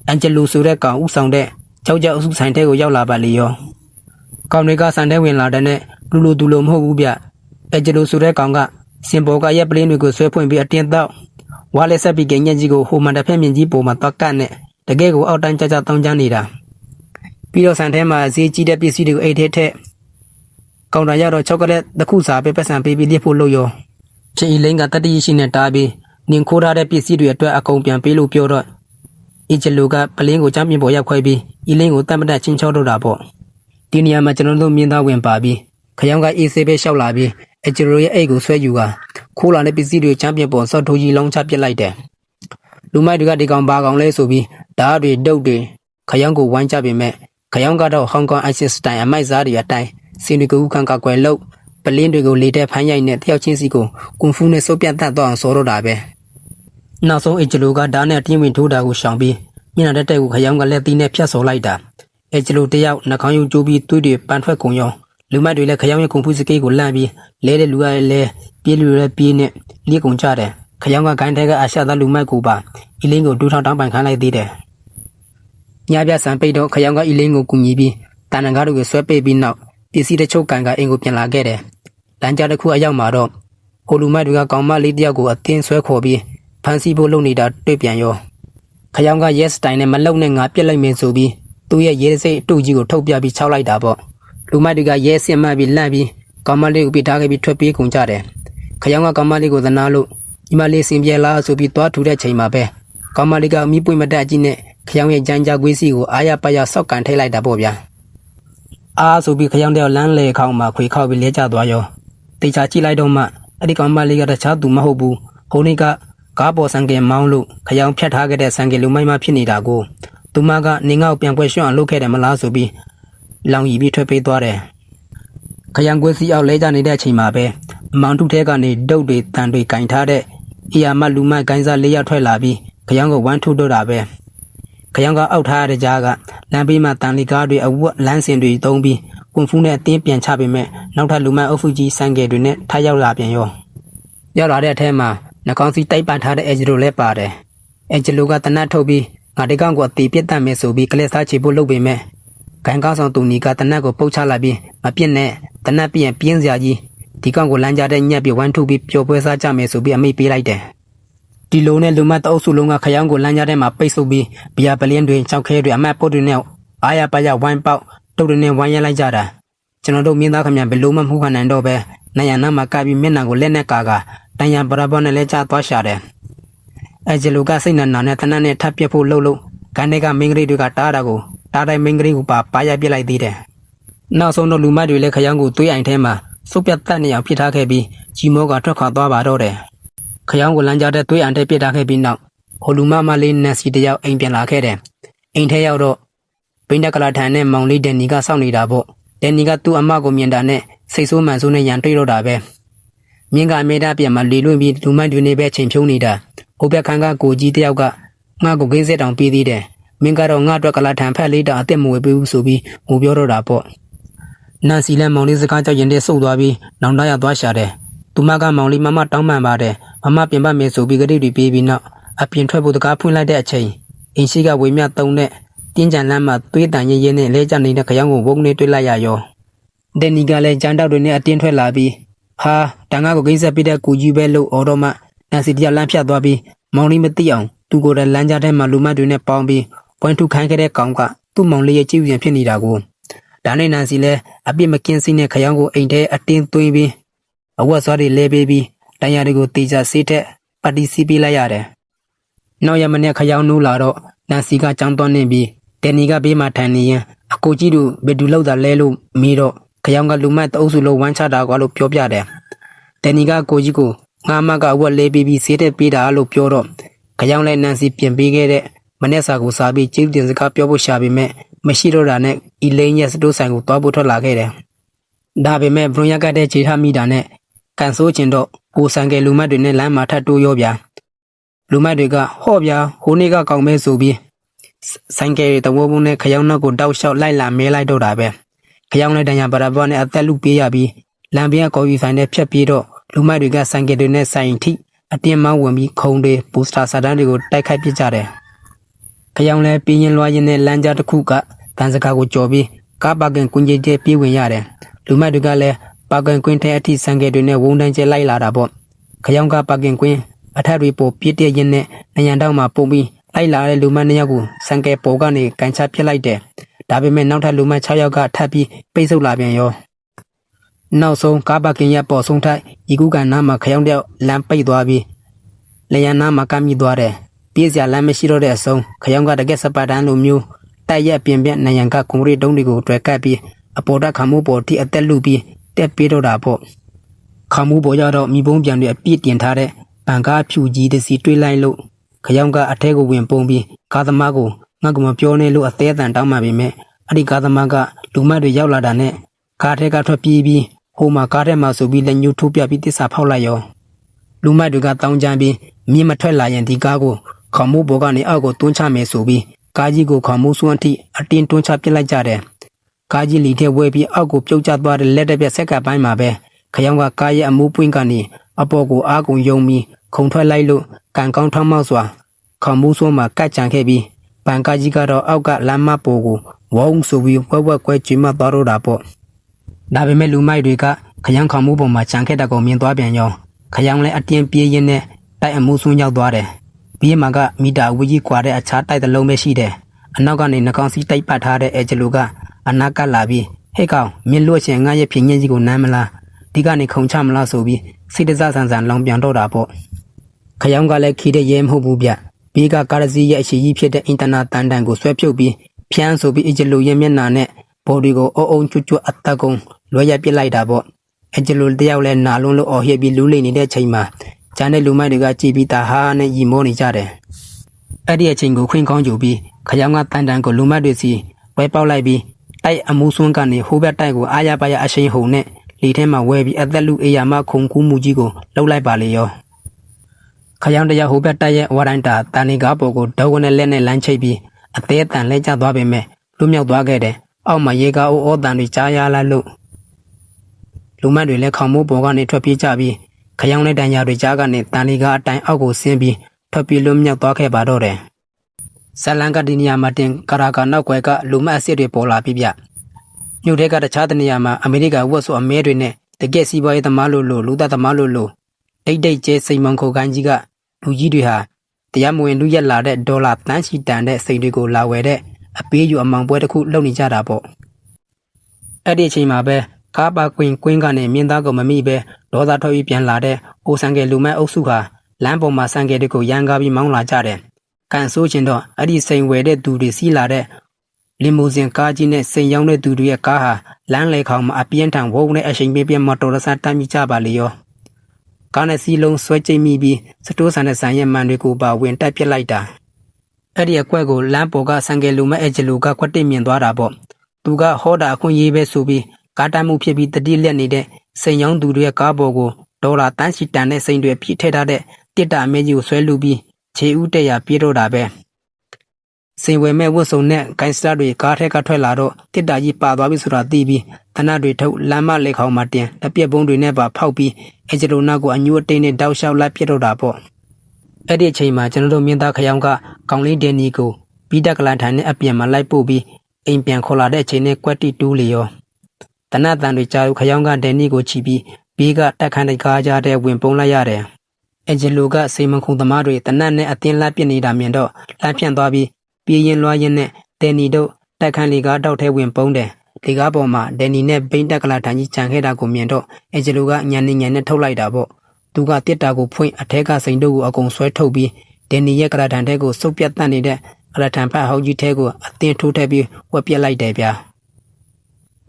န်ဂျလိုဆိုတဲ့ကောင်ဥဆောင်တဲ့ကြောက်ကြောက်အစုဆိုင်တဲ့ကိုရောက်လာပါလေရောကောင်တွေကဆန်တဲ့ဝင်လာတဲ့နဲ့လူလူသူလူမဟုတ်ဘူးဗျအန်ဂျလိုဆိုတဲ့ကောင်ကစင်ပေါ်ကရက်ပလင်းတွေကိုဆွဲဖွင့်ပြီးအတင်းတော့ဝါလက်ဆက်ပြီးကညက်ကြီးကိုဟိုမှန်တစ်ဖက်မြင်ကြီးပေါ်မှာတောက်ကတ်နဲ့တကယ်ကိုအောက်တန်းကြကြတောင်းချနေတာပြီးတော့ဆန်ထဲမှာဈေးကြီးတဲ့ပစ္စည်းတွေကိုအိတ်ထဲထည့်ကောင်တာရတော့ချောကလက်တစ်ခုစာပဲပတ်စံပေးပြီးလျှစ်ဖို့လို့ရောချင်းဤလိန်ကတတိရှိနဲ့တားပြီးနင်ခိုးထားတဲ့ပစ္စည်းတွေအတွက်အကုန်ပြန်ပေးလို့ပြောတော့အီဂျလိုကပလင်းကိုချမ်းပြင်ပေါ်ရောက်ခွဲပြီးဤလိန်ကိုတတ်မတတ်ချင်းချောတော့တာပေါ့ဒီနေရာမှာကျွန်တော်တို့မြင်းသားဝင်ပါပြီးခရောင်းကအေးဆေးပဲလျှောက်လာပြီးအဂျလိုရဲ့အိတ်ကိုဆွဲယူကခိုးလာတဲ့ပစ္စည်းတွေချမ်းပြင်ပေါ်စော့ထိုးကြီးလုံးချပစ်လိုက်တယ် လူမိုက်တွေကဒီကောင်ဘာကောင်လဲဆိုပြီးဓာတ်တွေတုတ်တွေခရောင်းကိုဝိုင်းကြပေမဲ့ခရောင်းကတော့ဟောင်ကောင် ISIS တိုင်အမိုက်စားတွေအတိုင်းစီနီကူခံကကွယ်လို့ပလင်းတွေကိုလေတဲ့ဖမ်းရိုက်နဲ့တယောက်ချင်းစီကိုကွန်ဖူးနဲ့စုပ်ပြတ်တတ်တော့အောင်စောတော့တာပဲနောက်ဆုံးအဂျလိုကဓာတ်နဲ့တင်းဝင်ထိုးတာကိုရှောင်ပြီးမျက်နှာတက်ကိုခရောင်းကလက်သီးနဲ့ဖြတ်စော်လိုက်တာအဂျလိုတယောက်နှာခေါင်းယုံကျိုးပြီးသွေးတွေပန်းထွက်ကုန်ရောလူမိုက်တွေလည်းခရောင်းရဲ့ကွန်ဖူးစကေးကိုလန့်ပြီးလဲတဲ့လူရလဲပြေးလူရဲပြေးနဲ့လျက်ကုန်ကြတယ်ခရောင်းကဂိုင်းတဲကအရှာသားလူမိုက်ကိုပါအီလင်းကိုဒူးထောင်တောင်းပန်ခိုင်းလိုက်သေးတယ်ညပြဆန်ပိတ်တော့ခရောင်းကအီလင်းကိုကူညီပြီးတန်တန်ကားတို့ကိုဆွဲပိတ်ပြီးနောက်ပစ္စည်းတချို့ကန်ကအင်ကိုပြန်လာခဲ့တယ်လမ်းကြားတစ်ခုအရောက်မှာတော့ဟိုလူမိုက်တွေကကောင်မလေးတယောက်ကိုအတင်းဆွဲခေါ်ပြီးဖမ်းဆီးဖို့လုပ်နေတာတွေ့ပြန်ရောခရောင်းက yes တိုင်နဲ့မလုံနဲ့ငါပြက်လိုက်မယ်ဆိုပြီးသူ့ရဲ့ရဲစိတ်အတူကြီးကိုထုတ်ပြပြီးခြောက်လိုက်တာပေါ့လူမိုက်တွေကရဲစင်မှပြီးလန့်ပြီးကောင်မလေးကိုပြထားခဲ့ပြီးထွက်ပြေးကုန်ကြတယ်ခရောင်းကကောင်မလေးကိုသနာလို့ညီမလေးစင်ပြေလားဆိုပြီးသွားထူတဲ့ချိန်မှာပဲကောင်မလေးကအမိပွင့်မတက်ကြီးနဲ့ခရောင်းရဲ့ကြမ်းကြကွေးစီကိုအားရပါရဆောက်ကန်ထိလိုက်တာပေါ့ဗျာအားဆိုပြီးခရောင်းတဲ့လမ်းလေခေါင်းမှာခွေခောက်ပြီးလဲကျသွားရောတေချာကြည့်လိုက်တော့မှအဲ့ဒီကောင်မလေးကတခြားသူမဟုတ်ဘူးဟိုနေ့ကကားပေါ်ဆန်ကယ်မောင်းလို့ခရောင်းဖြတ်ထားခဲ့တဲ့ဆန်ကယ်လူမိုက်မှဖြစ်နေတာကိုသူမကနေငေါ့ပြန်ပွဲရွှွန့်အောင်လုပ်ခဲ့တယ်မလားဆိုပြီးလောင်ရီပြီးထွက်ပေးသွားတယ်ခရောင်းကွေးစီအောက်လဲကျနေတဲ့အချိန်မှာပဲမောင်ထုထဲကနေဒုတ်တွေတန်တွေကင်ထားတဲ့အီယာမလူမိုက်ကိုင်းစား၄ယောက်ထွက်လာပြီးခရောင်းကိုဝမ်းထုတော့တာပဲခရောင်းကအောက်ထားရတဲ့ကြားကလမ်းဘေးမှာတန်လီကားတွေအဝတ်လမ်းစင်တွေတုံးပြီးကွန်ဖူးနဲ့အတင်းပြန်ချပေမဲ့နောက်ထပ်လူမိုက်အုပ်စုကြီးဆန်ကယ်တွေနဲ့ထားရောက်လာပြန်ရောရောက်လာတဲ့အထက်မှာနှကောင်းစီတိုက်ပန်ထားတဲ့အဂျလိုလည်းပါတယ်အဂျလိုကတနတ်ထုတ်ပြီးငါဒီကောင်ကိုအသေးပြတ်တတ်မယ်ဆိုပြီးကလစ်စားချေဖို့လုပ်ပေမဲ့ဂိုင်းကောင်းဆောင်သူနီကတနတ်ကိုပုတ်ချလိုက်ပြီးမပြစ်နဲ့တနတ်ပြင်းပြင်းစရာကြီးဒီကောင်ကိုလမ်းကြတဲ့ညက်ပြီးဝမ်းထုတ်ပြီးပျော်ပွဲစားကြမယ်ဆိုပြီးအမိတ်ပေးလိုက်တယ်ဒီလိုနဲ့လူမတ်တအုပ်စုလုံးကခရောင်းကိုလမ်းကြတဲ့မှာပိတ်ဆို့ပြီးဘီယာပလင်းတွေချောက်ခဲတွေအမတ်ပုတ်တွေနဲ့အားရပါရဝိုင်းပေါက်တုတ်တွေနဲ့ဝိုင်းရလိုက်ကြတာကျွန်တော်တို့မင်းသားခမရဘယ်လိုမှမဟုတ်ခနိုင်တော့ပဲနိုင်ရနာမှာကပ်ပြီးမျက်နှာကိုလက်နဲ့ကာတန်ရံပရဘောနဲ့လဲကျသွားရှာတယ်အဲဂျလူကစိတ်နနာနဲ့တနတ်နဲ့ထပ်ပြဖို့လှုပ်ဂန်တွေကမင်းကလေးတွေကတားတာကိုတားတိုင်းမင်းကလေးကိုပါရပြစ်လိုက်သေးတယ်နောက်ဆုံးတော့လူမတ်တွေလည်းခရောင်းကိုသွေးအိမ်ထဲမှာစုပ်ပြတ်တတ်နေအောင်ဖြစ်ထားခဲ့ပြီးကြီးမောကထွက်ခွာသွားပါတော့တယ်ခရောင်းကိုလမ်းကြတဲ့သွေးအိမ်ထဲပြစ်ထားခဲ့ပြီးနောက်ဟိုလူမမလေးနက်စီတယောက်အိမ်ပြန်လာခဲ့တယ်အိမ်ထဲရောက်တော့ဘိန်းတကလာထန်နဲ့မောင်လေးဒန်နီကစောင့်နေတာပေါ့ဒန်နီကသူ့အမကိုမြင်တာနဲ့စိတ်ဆိုးမှန်ဆိုးနဲ့ရန်တွေ့တော့တာပဲမြင်းကအမေတာပြန်မှလေလွင့်ပြီးလူမိုက်တွေနေပဲချိန်ဖြုံးနေတာဟိုဘက်ခန်းကကိုကြီးတယောက်ကငါ့ကိုခင်းစက်တောင်ပြီးသေးတယ်မင်းကတော့ငါ့အတွက်ကလာထန်ဖက်လေးတောင်အသက်မဝေပေးဘူးဆိုပြီးငိုပြောတော့တာပေါ့နန်စီလည်းမောင်လေးစကားကြောက်ရင်တည်းစုပ်သွားပြီးနောင်တရသွားရှာတယ်သူမကမောင်လေးမမတောင်းပန်ပါတယ်မမပြင်ပမယ်ဆိုပြီးကြိတ်တွေပြေးပြီးနောက်အပြင်ထွက်ဖို့တကားဖွင့်လိုက်တဲ့အချိန်အင်းရှိကဝေမြတုံးတဲ့တင်းကြံလမ်းမှာသွေးတန်ရင်ရင်နဲ့လဲကျနေတဲ့ခရောင်းကိုဝုန်းနေတွေ့လိုက်ရရောဒန်နီကလည်းကြမ်းတောက်တွေနဲ့အတင်းထွက်လာပြီးဟာတန်ကားကိုကိစ္စပြတဲ့ကူကြီးပဲလို့အော်တော့မှနန်စီတယောက်လမ်းဖြတ်သွားပြီးမောင်လေးမသိအောင်သူကိုယ်တိုင်လမ်းကြားထဲမှာလူမတ်တွေနဲ့ပေါင်းပြီးပွင့်ထုခိုင်းခဲ့တဲ့ကောင်ကသူ့မောင်လေးရဲ့ကြည့်ရင်ဖြစ်နေတာကိုဒါနဲ့နန်စီလည်းအပြစ်မကင်းစိနဲ့ခရောင်းကိုအိမ်ထဲအတင်းသွင်းပြီးအဝတ်စွာတွေလဲပေးပြီးတန်ရာတွေကိုတေချာဆေးထက်ပါတီစီပေးလိုက်ရတယ်နောက်ရမနေ့ခရောင်းနိုးလာတော့နန်စီကကြောင်းသွန်းနေပြီးဒန်နီကဘေးမှာထိုင်နေရင်အကိုကြီးတို့ဘယ်သူလောက်တာလဲလို့မေးတော့ခရောင်းကလူမတ်တအုပ်စုလုံးဝမ်းချတာကွာလို့ပြောပြတယ်ဒန်နီကကိုကြီးကိုငါမကဝက်လဲပေးပြီးဆေးတက်ပေးတာလို့ပြောတော့ခရောင်းလဲနန်စီပြင်ပေးခဲ့တဲ့မနေ့စာကိုစားပြီးကျေးဇူးတင်စကားပြောဖို့ရှာပေမဲ့မရှိတော့တာနဲ့အီလိန်ရဲ့စတိုးဆိုင်ကိုတွားဖို့ထွက်လာခဲ့တယ်ဒါပေမဲ့ဘရွန်ရကတဲ့ခြေထားမိတာနဲ့ကန်ဆိုးချင်တော့ကိုဆန်ကယ်လူမတ်တွေနဲ့လမ်းမှာထပ်တိုးရောဗျာလူမတ်တွေကဟော့ဗျာဟိုနေ့ကကောင်းမဲဆိုပြီးဆိုင်ကယ်တဝုံးဝုံးနဲ့ခရောင်းနောက်ကိုတောက်လျှောက်လိုက်လာမဲလိုက်တော့တာပဲခရောင်းနဲ့တန်ရပါရဘောနဲ့အသက်လူပေးရပြီးလမ်းဘေးကကော်ဖီဆိုင်နဲ့ဖြတ်ပြေးတော့လူမိုက်တွေကဆိုင်ကယ်တွေနဲ့ဆိုင်ထိအတင်းမောင်းဝင်ပြီးခုံတွေပိုစတာစာတန်းတွေကိုတိုက်ခိုက်ပစ်ကြတယ်။ခရောင်လဲပြင်းရင်လွှားရင်နဲ့လမ်းကြားတစ်ခုကတန်စကားကိုကြော်ပြီးကားပါကင်ကွင်းကြီးတဲ့ပြေးဝင်ရတယ်။လူမိုက်တွေကလည်းပါကင်ကွင်းထဲအထိဆိုင်ကယ်တွေနဲ့ဝုန်းတန်းကျဲလိုက်လာတာပေါ့။ခရောင်ကပါကင်ကွင်းအထက်တွေပေါ်ပြစ်တဲ့ရင်နဲ့နရန်တောက်မှာပုံပြီးလိုက်လာတဲ့လူမိုက်2ယောက်ကိုဆိုင်ကယ်ပေါ်ကနေကန်ချပစ်လိုက်တယ်။ဒါပေမဲ့နောက်ထပ်လူမိုက်6ယောက်ကထပ်ပြီးပိတ်ဆို့လာပြန်ရောနောက်ဆုံးကားပါကင်ရပေါ်ဆုံးထိုက်ဤကူကန်နားမှာခရောင်းတဲ့လမ်းပိတ်သွားပြီးလျံနားမှာကမ်းမိသွားတယ်ပြေးစရာလမ်းမရှိတော့တဲ့အဆုံးခရောင်းကတကက်စပါတန်းလိုမျိုးတိုက်ရက်ပြင်ပြနယံကကွန်ကရစ်တုံးတွေကိုတွဲကပ်ပြီးအပေါ်တက်ခမှုပေါ်ထိအသက်လူပြီးတက်ပြေးတော့တာပေါ့ခမှုပေါ်ရတော့မိဘုံပြန်တွေအပြစ်တင်ထားတဲ့ဘန်ကားဖြူကြီးတစ်စီတွေးလိုက်လို့ ခရောင်ကအထဲကိုဝင်ပုံပြီးကားသမားကိုငါကမပြောနဲ့လို့အသေးအတန်တောင်းမှပေမဲ့အဲ့ဒီကားသမားကလူမတွေရောက်လာတာနဲ့ကားထဲကထွက်ပြေးပြီးဟိုမှာကားထဲမှာဆိုပြီးလက်ညှိုးထိုးပြပြီးတစ္ဆာဖောက်လိုက်ရောလူမတွေကတောင်းကြပြီးမြင်းမထွက်လာရင်ဒီကားကိုခေါမိုးဘော်ကနေအောက်ကိုတွန်းချမယ်ဆိုပြီးကားကြီးကိုခေါမိုးစွန်းအထိအတင်းတွန်းချပစ်လိုက်ကြတယ်ကားကြီးလီထဲဝဲပြီးအောက်ကိုပြုတ်ကျသွားတဲ့လက်တစ်ပြက်ဆက်ကပ်ပိုင်းမှာပဲခရောင်ကကားရဲ့အမိုးပွင့်ကနေအပေါ်ကိုအားကုန်ယုံပြီးခုံထွက်လိုက်လို့ကန်ကောင်းထောင်းမောက်စွာခေါမိုးစွန်းမှာကတ်ကြံခဲ့ပြီးပန်ကားကြီးကတော့အောက်ကလမ်းမပေါ်ကိုဝုန်းဆိုပြီးဝက်ကွဲကျွေးမသွားတော့တာပေါ့ဒါပေမဲ့လူမိုက်တွေကခရောင်ခေါမိုးပေါ်မှာကြံခဲ့တဲ့ကောင်မြင်သွားပြန်ရောခရောင်လည်းအတင်းပြေးရင်းနဲ့တိုက်အမိုးစွန်းရောက်သွားတယ်ဘေးမှာကမီတာအဝေးကြီးကွာတဲ့အခြားတိုက်တစ်လုံးပဲရှိတယ်အနောက်ကနေနှကောင်စီးတိုက်ပတ်ထားတဲ့အဲဂျလိုကအနာကလာပြီးဟဲ့ကောင်မင်းလို့ချင်ငါရဲ့ဖြင်းညင်းကြီးကိုနမ်းမလားဒီကနေခုံချမလားဆိုပြီးစိတ်တစဆန်ဆန်လောင်ပြန်တော့တာပေါ့ခရောင်ကလည်းခီးတဲ့ရဲမဟုတ်ဘူးဗျဘေးကကားစီရဲ့အရှိကြီးဖြစ်တဲ့အင်တာနက်တန်တန်ကိုဆွဲဖြုတ်ပြီးဖျန်းဆိုပြီးအဂျလိုရဲ့မျက်နှာနဲ့ဘော်ဒီကိုအုံကျွတ်အသက်ကုန်လွှဲရပစ်လိုက်တာပေါ့အဂျလိုတယောက်လည်းနာလုံးလို့အော်ဟစ်ပြီးလူးလိမ့်နေတဲ့ချိန်မှာကျန်တဲ့လူမိုက်တွေကကြည်ပြီးသားဟာနဲ့ရီမောနေကြတယ်အဲ့ဒီအချိန်ကိုခွင်းကောင်းကြူပြီးခရောင်ကတန်တန်ကိုလူမိုက်တွေစီဝဲပေါက်လိုက်ပြီးတိုက်အမှုစွန်းကနေဟိုဘက်တိုက်ကိုအားရပါရအရှိန်ဟုန်နဲ့လီထဲမှာဝဲပြီးအသက်လူအေယာမခုံကူးမှုကြီးကိုလှုပ်လိုက်ပါလေရောခရောင်တရဟိုဘက်တိုက်ရဲ့ဝရန်တာတန်နေကားပေါ်ကိုဒေါဝနဲ့လက်နဲ့လမ်းချိတ်ပြီးအသေးအတန်လဲကျသွားပေမဲ့လူမြောက်သွားခဲ့တယ်အောက်မှာရေကားအိုးတန်တွေကြားရလာလို့လူမိုက်တွေလည်းခေါမိုးပေါ်ကနေထွက်ပြေးကြပြီးခရောင်နဲ့တန်ရာတွေကြားကနေတန်လီကားအတိုင်းအောက်ကိုဆင်းပြီးထွက်ပြေးလွတ်မြောက်သွားခဲ့ပါတော့တယ်ဇလန်ကဒီနီယာမှာတင်ကာရာကနောက်ွယ်ကလူမအစ်စ်တွေပေါ်လာပြီးဗျမြို့ထဲကတခြားတနေရာမှာအမေရိကဝတ်ဆိုအမဲတွေနဲ့တကက်စီးပွားရေးသမားလို့လူသားသမားလို့ဒိတ်ကျဲစိန်မောင်ခိုကိုင်းကြီးကလူကြီးတွေဟာတရားမဝင်လူရက်လာတဲ့ဒေါ်လာတန်းချီတန်တဲ့စိန်တွေကိုလာဝယ်တဲ့အပေးယူအမောင်ပွဲတစ်ခုလုပ်နေကြတာပေါ့အဲ့ဒီအချိန်မှာပဲကားပါကွင်းကနေမြင်းသားကိုမမိပဲဒေါသထွက်ပြီးပြန်လာတဲ့အိုဆန်ကယ်လူမဲအုပ်စုဟာလမ်းပေါ်မှာဆန်ကယ်တွေကိုရန်ကားပြီးမောင်းလာကြတယ်ကန်ဆိုးချင်တော့အဲ့ဒီစိန်ဝယ်တဲ့သူတွေစီးလာတဲ့လီမိုဇင်ကားကြီးနဲ့စိန်ရောင်းတဲ့သူတွေရဲ့ကားဟာလမ်းလေခေါင်မှာအပြင်းထန်ဝုန်းနဲ့အချိန်ပြင်းမတော်တဆတမ်းမိကြပါလေရောကားနဲ့စီးလုံးဆွဲကျိတ်မိပြီးစတိုးဆန်တဲ့ဆန်ရဲ့မှန်တွေကိုပါဝင်တက်ပစ်လိုက်တာအဲ့ဒီအကွက်ကိုလမ်းပေါ်ကဆန်ကယ်လူမဲအဂျလူကကွက်တိမြင်သွားတာပေါ့သူကဟောတာအခွင့်ရေးပဲဆိုပြီးကားတမ်းမှုဖြစ်ပြီးတတိလက်နေတဲ့စိန်ရောင်းသူတွေရဲ့ကားပေါ်ကိုဒေါ်လာတန်းချီတန်တဲ့စိန်တွေပြည့်ထည့်ထားတဲ့တစ်တာအမဲကြီးကိုဆွဲလူပြီးခြေဦးတက်ရပြေးတော့တာပဲစိန်ဝဲမဲ့ဝတ်စုံနဲ့ဂိုင်းစတာတွေကားထက်ကထွက်လာတော့တစ်တာကြီးပါသွားပြီဆိုတာသိပြီးတနတ်တွေထုတ်လမ်းမလေခေါင်မှာတင်လက်ပြက်ပုံးတွေနဲ့ပါဖောက်ပြီးအဂျလိုနာကိုအညူအတိန်နဲ့တောက်လျှောက်လိုက်ပြတော့တာပေါ့အဲ့ဒီအချိန်မှာကျွန်တော်တို့မြင်းသားခရောင်ကကောင်လေးဒန်နီကိုပြီးတက်ကလန်ထိုင်နဲ့အပြင်မှာလိုက်ပို့ပြီးအိမ်ပြန်ခေါ်လာတဲ့အချိန်နဲ့ကွက်တီတူးလေရောတနတ်တန်တွေကြားခရောင်ကဒန်နီကိုချီပြီးဘေးကတက်ခန်းတိုက်ကားကြတဲ့ဝင်ပုံးလိုက်ရတယ်အဂျလိုကစိန်မခုံသမားတွေတနတ်နဲ့အတင်းလက်ပစ်နေတာမြင်တော့လမ်းဖြန့်သွားပြီးပြေးရင်လွှားရင်နဲ့ဒန်နီတို့တက်ခန်းလီကားတောက်ထဲဝင်ပုံးတယ်လေကားပေါ်မှာဒန်နီနဲ့ဘိန်းတက်ကလာထိုင်ကြီးခြံခဲ့တာကိုမြင်တော့အဂျလိုကညံနဲ့ထုတ်လိုက်တာပေါ့သူကတစ်တာကိုဖွင့်အထက်ကစိန်တို့ကိုအကုန်ဆွဲထုတ်ပြီးဒန်နီရဲ့ကလာထန်ထဲကိုစုပ်ပြတ်တတ်နေတဲ့ကလာထန်ဖက်ဟောင်းကြီးထဲကိုအတင်းထိုးထည့်ပြီးဝက်ပြက်လိုက်တယ်ဗျာ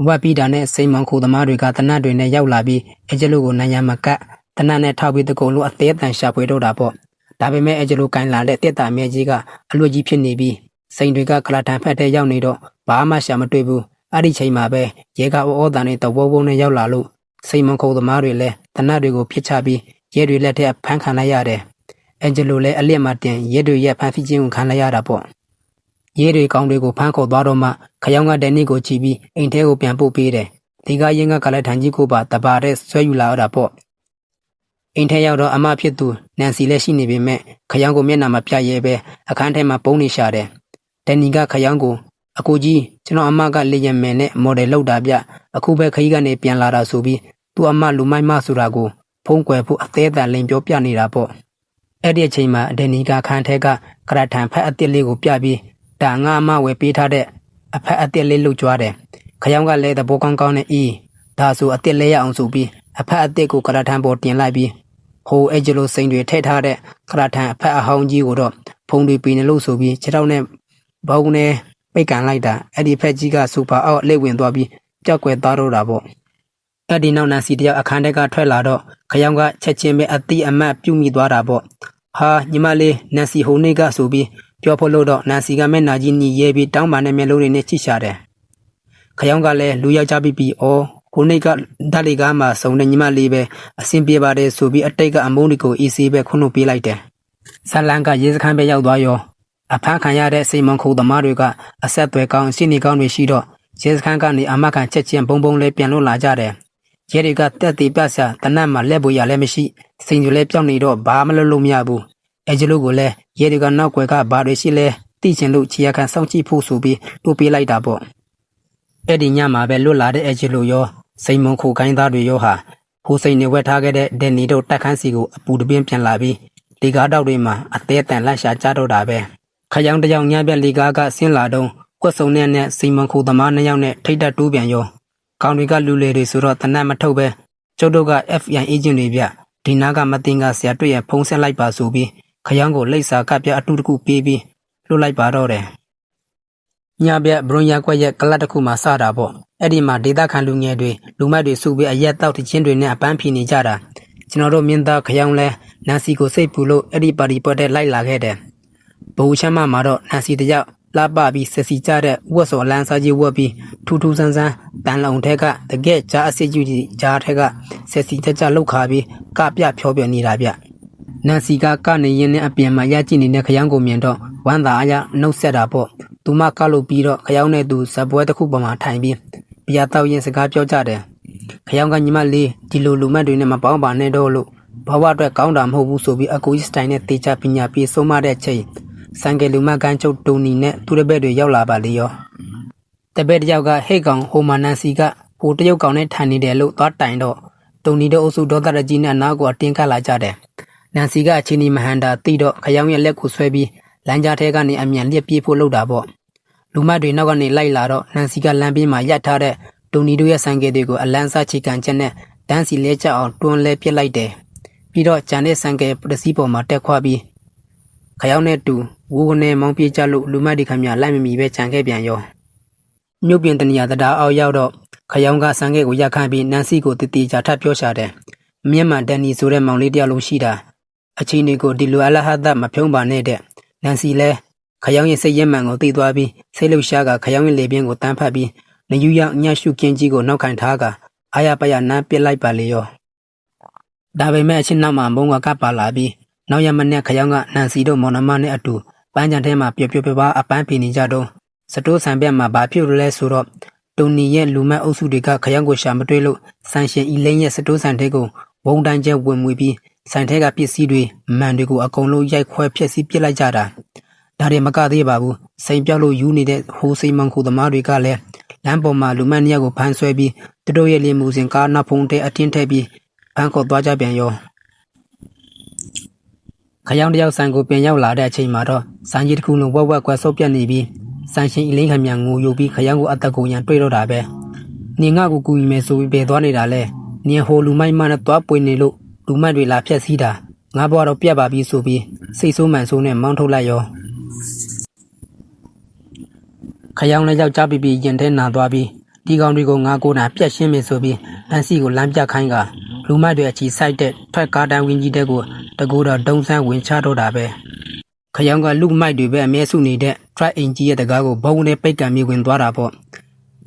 ဝက်ပြီးတာနဲ့စိန်မောင်ခိုသမားတွေကတနတ်တွေနဲ့ရောက်လာပြီးအဂျလိုကိုနိုင်ရမကတ်တနတ်နဲ့ထောက်ပြီးတကုံလို့အသေးအတန်ရှာဖွေတော့တာပေါ့ဒါပေမဲ့အဂျလိုကိုင်းလာတဲ့တစ်တာအမဲကြီးကအလွတ်ကြီးဖြစ်နေပြီးစိန်တွေကကလာထန်ဖက်ထဲရောက်နေတော့ဘာမှရှာမတွေ့ဘူးအဲ့ဒီချိန်မှာပဲရဲကအော်တန်နဲ့တဝုံနဲ့ရောက်လာလို့စိန်မောင်ခိုသမားတွေလည်းတနတ်တွေကိုဖျက်ချပြီးရဲတွေလက်ထက်ဖမ်းခံလိုက်ရတယ်အန်ဂျလိုလည်းအလစ်မှတင်ရဲတွေရဲ့ဖမ်းဆီးခြင်းကိုခံလိုက်ရတာပေါ့ရဲတွေကောင်းတွေကိုဖမ်းခေါ်သွားတော့မှခရောင်ကဒန်နီကိုချီပြီးအိမ်ထဲကိုပြန်ပို့ပေးတယ်ဒီကရင်ကလည်းထန်ကြီးကိုပါတပါတဲ့ဆွဲယူလာတာပေါ့အိမ်ထဲရောက်တော့အမဖြစ်သူနန်စီလည်းရှိနေပေမဲ့ခရောင်ကိုမျက်နှာမှာပြရဲပဲအခန်းထဲမှာပုံနေရှာတယ်ဒန်နီကခရောင်ကိုအကိုကြီးကျွန်တော်အမကလေရင်မယ်နဲ့မော်ဒယ်လောက်တာဗျအခုပဲခရီးကနေပြန်လာတာဆိုပြီးသူ့အမလူမိုက်မဆိုတာကိုဖုံးကွယ်ဖို့အသေးအတန်လိန်ပြောပြနေတာပေါ့အဲ့ဒီအချိန်မှာဒန်နီကခန်းထဲကကရထန်ဖက်အစ်စ်လေးကိုပြပြီးဒါငါအမဝယ်ပေးထားတဲ့အဖက်အစ်စ်လေးလှုပ်ကြွားတယ်ခရောင်ကလည်းသဘောကောင်းကောင်းနဲ့ဒါဆိုအစ်စ်လေးရအောင်ဆိုပြီးအဖက်အစ်စ်ကိုကရထန်ပေါ်တင်လိုက်ပြီးဟိုအဂျလိုစိန်တွေထည့်ထားတဲ့ကရထန်အဖက်အဟောင်းကြီးကိုတော့ဖုံးတွေပီနေလို့ဆိုပြီးခြေထောက်နဲ့ဘောင်းနဲ့ပိတ်ကန်လိုက်တာအဲ့ဒီဖက်ကြီးကစူပါအောက်လက်ဝင်သွားပြီးကြောက်ွယ်သွားတော့တာပေါ့အဲ့ဒီနောက်နန်စီတယောက်အခန်းထဲကထွက်လာတော့ခရောင်ကချက်ချင်းပဲအတိအမတ်ပြုတ်မိသွားတာပေါ့ ဟာညီမလေးနန်စီဟိုနေကဆိုပြီးပြောဖို့လို့တော့နန်စီကမျက်နှာကြီးညှိရဲပြီးတောင်းပန်တဲ့မျက်လုံးတွေနဲ့ကြည့်ရှာတယ်ခယောင်းကလည်းလူယောက်ျားပြီးဩဟိုနေကဓာတ်လေးကားမှစုံတဲ့ညီမလေးပဲအဆင်ပြေပါတယ်ဆိုပြီးအတိတ်ကအမုန်းတွေကိုအီစီပဲခွန်းလို့ပေးလိုက်တယ်ဇလန်ကရေစခန်းပဲရောက်သွားရောအဖမ်းခံရတဲ့စိန်မုံခုသမားတွေကအဆက်အသွယ်ကောင်းရှင်းနေကောင်းတွေရှိတော့ရေစခန်းကနေအမခံချက်ချင်းဘုံဘုံလေးပြန်လို့လာကြတယ်ရဲတွေကတက်တီပြဆာတနတ်မှလက်ပွေရလည်းမရှိစိန်ကြလည်းပြောင်းနေတော့ဘာမှလုပ်လို့မရဘူးအဲကျလို့ကိုလည်းရဲတွေကနောက်ွယ်ကဘာတွေရှိလဲသိချင်လို့ခြေရခံစောင့်ကြည့်ဖို့ဆိုပြီးတိုးပေးလိုက်တာပေါ့အဲ့ဒီညမှာပဲလွတ်လာတဲ့အဲကျလို့ရောစိန်မုံခုခိုင်းသားတွေရောဟာဟိုစိန်နေဝက်ထားခဲ့တဲ့ဒန်နီတို့တက်ခန်းစီကိုအပူတပြင်းပြန်လာပြီးလေကားတောက်တွေမှာအသေးအတန်လှရှာကြတော့တာပဲခယောင်းတယောက်ညံ့ပြက်လေကားကဆင်းလာတော့ကွက်စုံနဲ့စိန်မုံခုသမား2ယောက်နဲ့ထိတ်တက်တိုးပြန်ရောကောင်တွေကလူလေတွေဆိုတော့တနတ်မထုတ်ပဲကျုပ်တို့က FBI agent တွေပြဒီနာကမတင်ကဆရာတွေ့ရဖုံးဆက်လိုက်ပါဆိုပြီးခယောင်းကိုလိပ်စာကပြအတူတကူပေးပြီးလွတ်လိုက်ပါတော့တယ်ညပြဘရွန်ရကွက်ရဲ့ကလတ်တစ်ခုမှစတာပေါ့အဲ့ဒီမှာဒေတာခန်လူငယ်တွေလူမိုက်တွေစုပြီးအရက်တောက်တချင်းတွေနဲ့အပန်းဖြီနေကြတာကျွန်တော်တို့မင်းသားခယောင်းလဲနန်စီကိုစိတ်ပူလို့အဲ့ဒီပါတီပွဲတဲ့လိုက်လာခဲ့တယ်ဘိုးချမ်းမမှာတော့နန်စီတယောက်လာပပြီးဆက်စီကြတဲ့ဝက်စော်လန်းစားကြီးဝက်ပြီးထူးထူးဆန်းဆန်းတန်လုံထဲကတကက်ကြားအစစ်ကြီးကြားထဲကဆက်စီကြလောက်ခါပြီးကပြဖြောပြနေတာဗျနန်စီကကနေရင်နဲ့အပြင်မှာရကြည့်နေတဲ့ခယောင်းကိုမြင်တော့ဝမ်းသာအားရနှုတ်ဆက်တာပေါ့သူမကလို့ပြီးတော့ခယောင်းနဲ့သူဇပွဲတစ်ခုပေါ်မှာထိုင်ပြီးပြာတောက်ရင်စကားပြောကြတယ်ခယောင်းကညီမလေးဒီလိုလူမတ်တွေနဲ့မပေါင်းပါနဲ့တော့လို့ဘဝအတွက်ကောင်းတာမဟုတ်ဘူးဆိုပြီးအကူကြီးစတိုင်နဲ့တေချာပညာပြေဆုံးမတဲ့ချိန်စံကယ်လူမကန်ချုပ်တူနီနဲ့သူတပည့်တွေရောက်လာပါလေရောတပည့်တယောက်ကဟိတ်ကောင်ဟိုမာနန်စီကဟိုတရုတ်ကောင်နဲ့ထိုင်နေတယ်လို့သွားတိုင်တော့တူနီတို့အုပ်စုဒေါသရကြီးနဲ့အနာကိုအတင်းကလာကြတယ်နန်စီကအချင်းဒီမဟန်တာတိတော့ခယောင်းရဲ့လက်ကိုဆွဲပြီးလမ်းကြားထဲကနေအမြန်လျက်ပြေးဖို့လုပ်တာပေါ့လူမတွေနောက်ကနေလိုက်လာတော့နန်စီကလမ်းဘေးမှာရပ်ထားတဲ့တူနီတို့ရဲ့စံကယ်တွေကိုအလန်းစားချီကန်ချက်နဲ့တန်းစီလဲကျအောင်တွန်းလဲပစ်လိုက်တယ်ပြီးတော့ဂျန်တဲ့စံကယ်ပစ္စည်းပေါ်မှာတက်ခွာပြီးခယောင်းနဲ့တူဝူနဲ့မောင်းပြေးကြလို့လူမတွေခမလိုက်မမီပဲခြံခဲ့ပြန်ရောမြို့ပြင်တနေရာတရားအောက်ရောက်တော့ခယောင်းကစံကယ်ကိုရက်ခန့်ပြီးနန်စီကိုတတိချာထပ်ပြောရှာတယ်မြင့်မှန်ဒန်နီဆိုတဲ့မောင်လေးတယောက်လုံးရှိတာအချင်းတွေကိုဒီလိုအလဟတ်မဖြုံးပါနဲ့တဲ့နန်စီလဲခယောင်းရဲ့စိတ်ရမှန်ကိုသိသွားပြီးစိတ်လှုပ်ရှားကခယောင်းရဲ့လေပြင်းကိုတန်းဖတ်ပြီးနယူးယောက်ညရှုကင်းကြီးကိုနောက်ခံထားကအာရပရနန်းပစ်လိုက်ပါလေရောဒါပေမဲ့အချင်းနောက်မှာမုံကပါလာပြီးနောက်ရမနဲ့ခယောင်းကနန်စီတို့မော်နမနဲ့အတူပန်းချံထဲမှာပျော်ပျော်ပါအပန်းပီနေကြတော့စတိုးဆန်ပြက်မှာဘာဖြစ်လို့လဲဆိုတော့တူနီရဲ့လူမတ်အုပ်စုတွေကခယောင်းကိုရှာမတွေ့လို့ဆန်ရှင်အီလိန်ရဲ့စတိုးဆန်ထဲကိုဝုံတန်းကျဲဝင်မွေပြီးဆိုင်ထဲကပစ္စည်းတွေမန်တွေကိုအကုန်လုံးရိုက်ခွဲဖျက်ဆီးပစ်လိုက်ကြတာဒါတွေမကသေးပါဘူးစိန်ပြောက်လို့ယူနေတဲ့ဟိုစိန်မန်ခုသမားတွေကလည်းလမ်းပေါ်မှာလူမတ်နှစ်ယောက်ကိုဖမ်းဆွဲပြီးသူတို့ရဲ့လီမူဇင်ကားနောက်ဖုံးတဲ့အတင်းထည့်ပြီးဖမ်းခေါ်သွားကြပြန်ရောခယောင်းတယောက်ဆိုင်ကိုပြန်ရောက်လာတဲ့အချိန်မှာတော့စံကြီးတစ်ခုလုံးဝက်ဝက်ကွက်ဆုပ်ပြတ်နေပြီးစံရှင်အီလိန်ခမန်ငိုယူပြီးခယောင်းကိုအသက်ကိုရန်တွေ့တော့တာပဲနင်ငါကိုကူရင်မယ်ဆိုပြီးပဲသွားနေတာလဲနင်ဟိုလူမိုက်မနဲ့သွားပွေနေလို့လူမတ်တွေလာဖျက်ဆီးတာငါဘွားတော့ပြတ်ပါပြီဆိုပြီးစိတ်ဆိုးမှန်ဆိုးနဲ့မောင်းထုတ်လိုက်ရောခယောင်းလည်းယောက်ျားပြီးရင်ထဲနာသွားပြီးဒီကောင်တွေကိုငါကိုယ်တိုင်ပြက်ရှင်းမယ်ဆိုပြီးအန်စီကိုလမ်းပြခိုင်းကလူမတ်တွေအချီဆိုင်တဲ့ထွက်ကားတန်းဝင်းကြီးတဲ့ကိုတကူတော့ဒုံဆန်းဝင်ချတော့တာပဲခယောင်းကလူမိုက်တွေပဲအမဲစုနေတဲ့ track အင်ကြီးရဲ့တကားကိုဘုံနဲ့ပိတ်ကံမြေဝင်သွားတာပေါ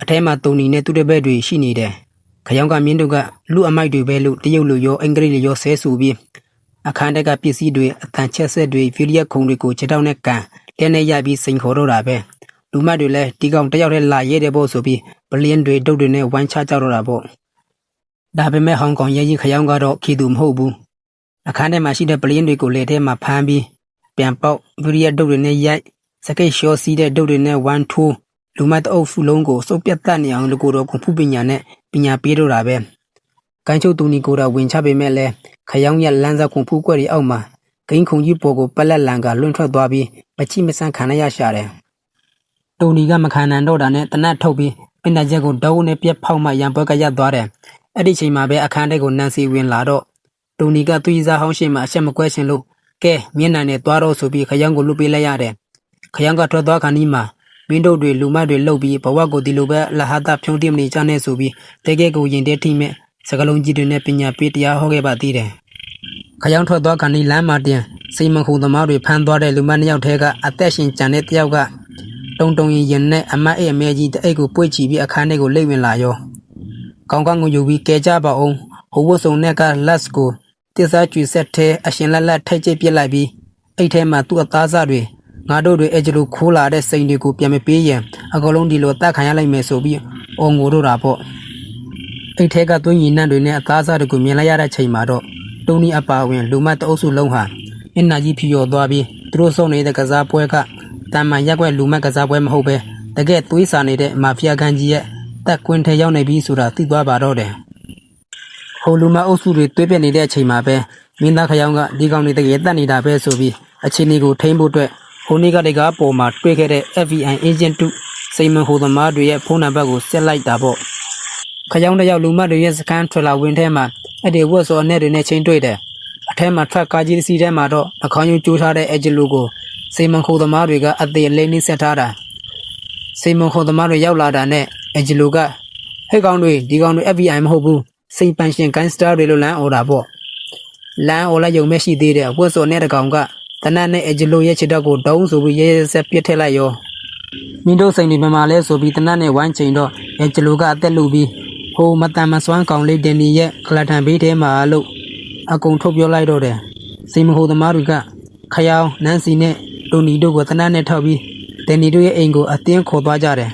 ့အထဲမှာတုံနီနဲ့သူတပည့်တွေရှိနေတယ်ခယောင်းကမြင်းတို့ကလူအမိုက်တွေပဲလို့တရုတ်လူရောအင်္ဂလိပ်လူရောဆဲဆူပြီးအခန်းတက်ကပစ္စည်းတွေအတန်ချက်ဆက်တွေဗီဒီယိုခုံတွေကိုခြေထောက်နဲ့ကန်လက်နဲ့ရိုက်ပြီးစိန်ခေါ်တော့တာပဲလူမတ်တွေလည်းဒီကောင်တယောက်တည်းလာရဲတယ်ပေါ့ဆိုပြီးပလင်းတွေတုတ်တွေနဲ့ဝိုင်းချကြတော့တာပေါ့ဒါပေမဲ့ဟောင်ကောင်ရဲကြီးခယောင်းကတော့ခီသူမဟုတ်ဘူးအခန်းထဲမှာရှိတဲ့ပလင်းတွေကိုလက်ထဲမှာဖမ်းပြီးပြန်ပေါက်ဗီဒီယိုတုတ်တွေနဲ့ရိုက်စကိတ်ရှော့စီးတဲ့တုတ်တွေနဲ့ဝမ်းထိုးလူမတ်အုပ်စုလုံးကိုစုပ်ပြတ်တတ်နေအောင်လူကိုယ်တော်ကွန်ဖူးပညာနဲ့ပညာပေးတော့တာပဲကိုင်းချုပ်တူနီကိုတော့ဝင်ချပေမဲ့လဲခယောင်းရဲ့လမ်းစာကွန်ဖူးကွက်တွေအောက်မှာဂိမ်းခုံကြီးပေါ်ကိုပလက်လန်ကလွင့်ထွက်သွားပြီးမချိမဆန်းခံရရှာတယ်တူနီကမခံနိုင်တော့တာနဲ့တနတ်ထုတ်ပြီးပင်တချက်ကိုဒုံးနဲ့ပြက်ဖောက်မှရံပွဲကရပ်သွားတယ်အဲ့ဒီချိန်မှာပဲအခန်းထဲကိုနန်စီဝင်လာတော့တူနီကသူ့စားဟောင်းရှိမှအချက်မကွဲရှင်လို့ကဲမျက်နှာနဲ့သွားတော့ဆိုပြီးခယောင်းကိုလွတ်ပေးလိုက်ရတယ်ခယောင်းကထွက်သွားခါနီးမှာမင်းတို့တွေလူမတ်တွေလှုပ်ပြီးဘဝကိုဒီလိုပဲလဟတာဖြုံးတိမနေကြနဲ့ဆိုပြီးတကယ်ကိုရင်တဲထိမဲ့စကလုံးကြီးတွေနဲ့ပညာပေးတရားဟောခဲ့ပါသေးတယ်ခယောင်းထွက်သွားခါနီးလမ်းမှာတင် စိန်မခုသမားတွေဖမ်းသွားတဲ့လူမနှစ်ယောက်ထဲကအသက်ရှင်ကျန်တဲ့တယောက်ကတုံတုံရင်နဲ့အမတ်အမဲကြီးတအိတ်ကိုပွေ့ချီပြီးအခန်းထဲကိုလိမ့်ဝင်လာရောကောင်းကောင်းကိုယူပြီးကဲကြပါအောင်ဟိုဝတ်စုံနဲ့ကလက်စ်ကိုတစ်စားကျွေဆက်ထဲအရှင်လက်လက်ထိတ်ကျပစ်လိုက်ပြီးအိတ်ထဲမှာသူ့အသားစားတွေငါတို့တွေအဲ့ကျလိုခိုးလာတဲ့စိန်တွေကိုပြန်မပေးရင်အကလုံးဒီလိုတတ်ခံရလိုက်မယ်ဆိုပြီးအော်ငိုတို့တာပေါ့အိတ်ထဲကသွင်းရည်နှံ့တွေနဲ့အသားစားတွေကိုမြင်လိုက်ရတဲ့ချိန်မှာတော့တုံးနီအပါဝင်လူမတ်တအုပ်စုလုံးဟာအင်နာကြီးဖြီရော်သွားပြီးသူတို့စုံနေတဲ့ကစားပွဲကတမန်ရက်ွက်လူမတ်ကစားပွဲမဟုတ်ပဲတကယ်သွေးစာနေတဲ့မာဖီယာကန်ကြီးရဲ့တက်ကွင်းထဲရောက်နေပြီဆိုတာသိသွားပါတော့တယ်ဟိုလူမတ်အုပ်စုတွေသွေးပြက်နေတဲ့အချိန်မှာပဲမင်းသားခရောင်းကဒီကောင်တွေတကယ်တက်နေတာပဲဆိုပြီးအခြေအနေကိုထိန်းဖို့အတွက်ဟိုနေ့ကတည်းကပေါ်မှာတွေ့ခဲ့တဲ့ FBI agent 2စိန်မဟိုသမားတွေရဲ့ဖုန်းနံပါတ်ကိုဆက်လိုက်တာပေါ့ခရောင်းတယောက်လူမတ်တွေရဲ့စကန်ထရလာဝင်းထဲမှာအဲ့ဒီဝတ်စော်နဲ့တွေနဲ့ချင်းတွေ့တယ်အထဲမှာထရက်ကားကြီးတစ်စီးထဲမှာတော့အခေါင်းယူကျိုးထားတဲ့အဂျီလိုကိုစိန်မခိုသမားတွေကအသေးလေးနှိမ့်ဆက်ထားတာစိန်မခိုသမားတွေရောက်လာတာနဲ့အဂျီလိုကဟဲ့ကောင်တွေဒီကောင်တွေ FBI မဟုတ်ဘူးစိန်ပန်ရှင်ဂိုင်းစတာတွေလိုလမ်းအော်တာပေါ့လမ်းအော်လိုက်ရုံမဲ့ရှိသေးတယ်ဝတ်စော်နဲ့တကောင်ကတနတ်နဲ့အဂျီလိုရဲ့ခြေတော့ကိုတုံးဆိုပြီးရဲရဲဆက်ပြစ်ထည့်လိုက်ရောမင်းတို့စိန်တွေမှာလဲဆိုပြီးတနတ်နဲ့ဝိုင်းချိန်တော့အဂျီလိုကအသက်လူပြီးဟိုမတန်မစွမ်းကောင်လေးဒန်နီရဲ့ကလတ်ထန်ဘေးထဲမှာလို့အကုန်ထုတ်ပြောလိုက်တော့တယ်စိန်မဟိုသမားတွေကခရောင်နန်းစီနဲ့တိုနီတို့ကိုတနတ်နဲ့ထောက်ပြီးဒန်နီတို့ရဲ့အိမ်ကိုအတင်းခေါ်သွားကြတယ်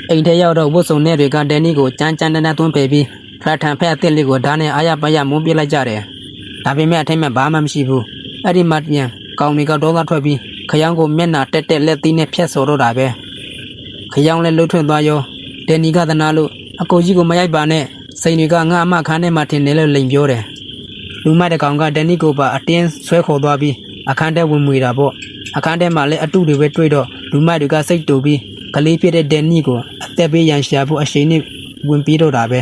အိမ်ထဲရောက်တော့ဝတ်စုံနဲ့တွေကဒန်နီကိုကြမ်းကြမ်းတန်းတန်းသွန်းပယ်ပြီးကလတ်ထန်ဖက်အသက်လေးကိုဓာတ်နဲ့အားရပါရမုန်းပြလိုက်ကြတယ်ဒါပေမဲ့အထိုင်မှာဘာမှမရှိဘူးအဲ့ဒီမှပြန်ကောင်တွေကဒေါသထွက်ပြီးခရောင်ကိုမျက်နှာတက်တက်လက်သီးနဲ့ဖျက်ဆော်တော့တာပဲခရောင်လည်းလှုပ်ထွင်းသွားရောဒန်နီကသနာလို့အကိုကြီးကိုမရိုက်ပါနဲ့စိန်တွေကငါအမခန်းထဲမှာထင်တယ်လို့လိန်ပြောတယ်လူမတကောင်ကဒန်နီကိုပါအတင်းဆွဲခေါ်သွားပြီးအခန်းထဲဝင်မွေတာပေါ့အခန်းထဲမှာလည်းအတုတွေပဲတွေ့တော့လူမတွေကစိတ်တူပြီးကလေးဖြစ်တဲ့ဒန်နီကိုအသက်ပေးရန်ရှာဖို့အရှိန်နဲ့ဝင်ပြီးတော့တာပ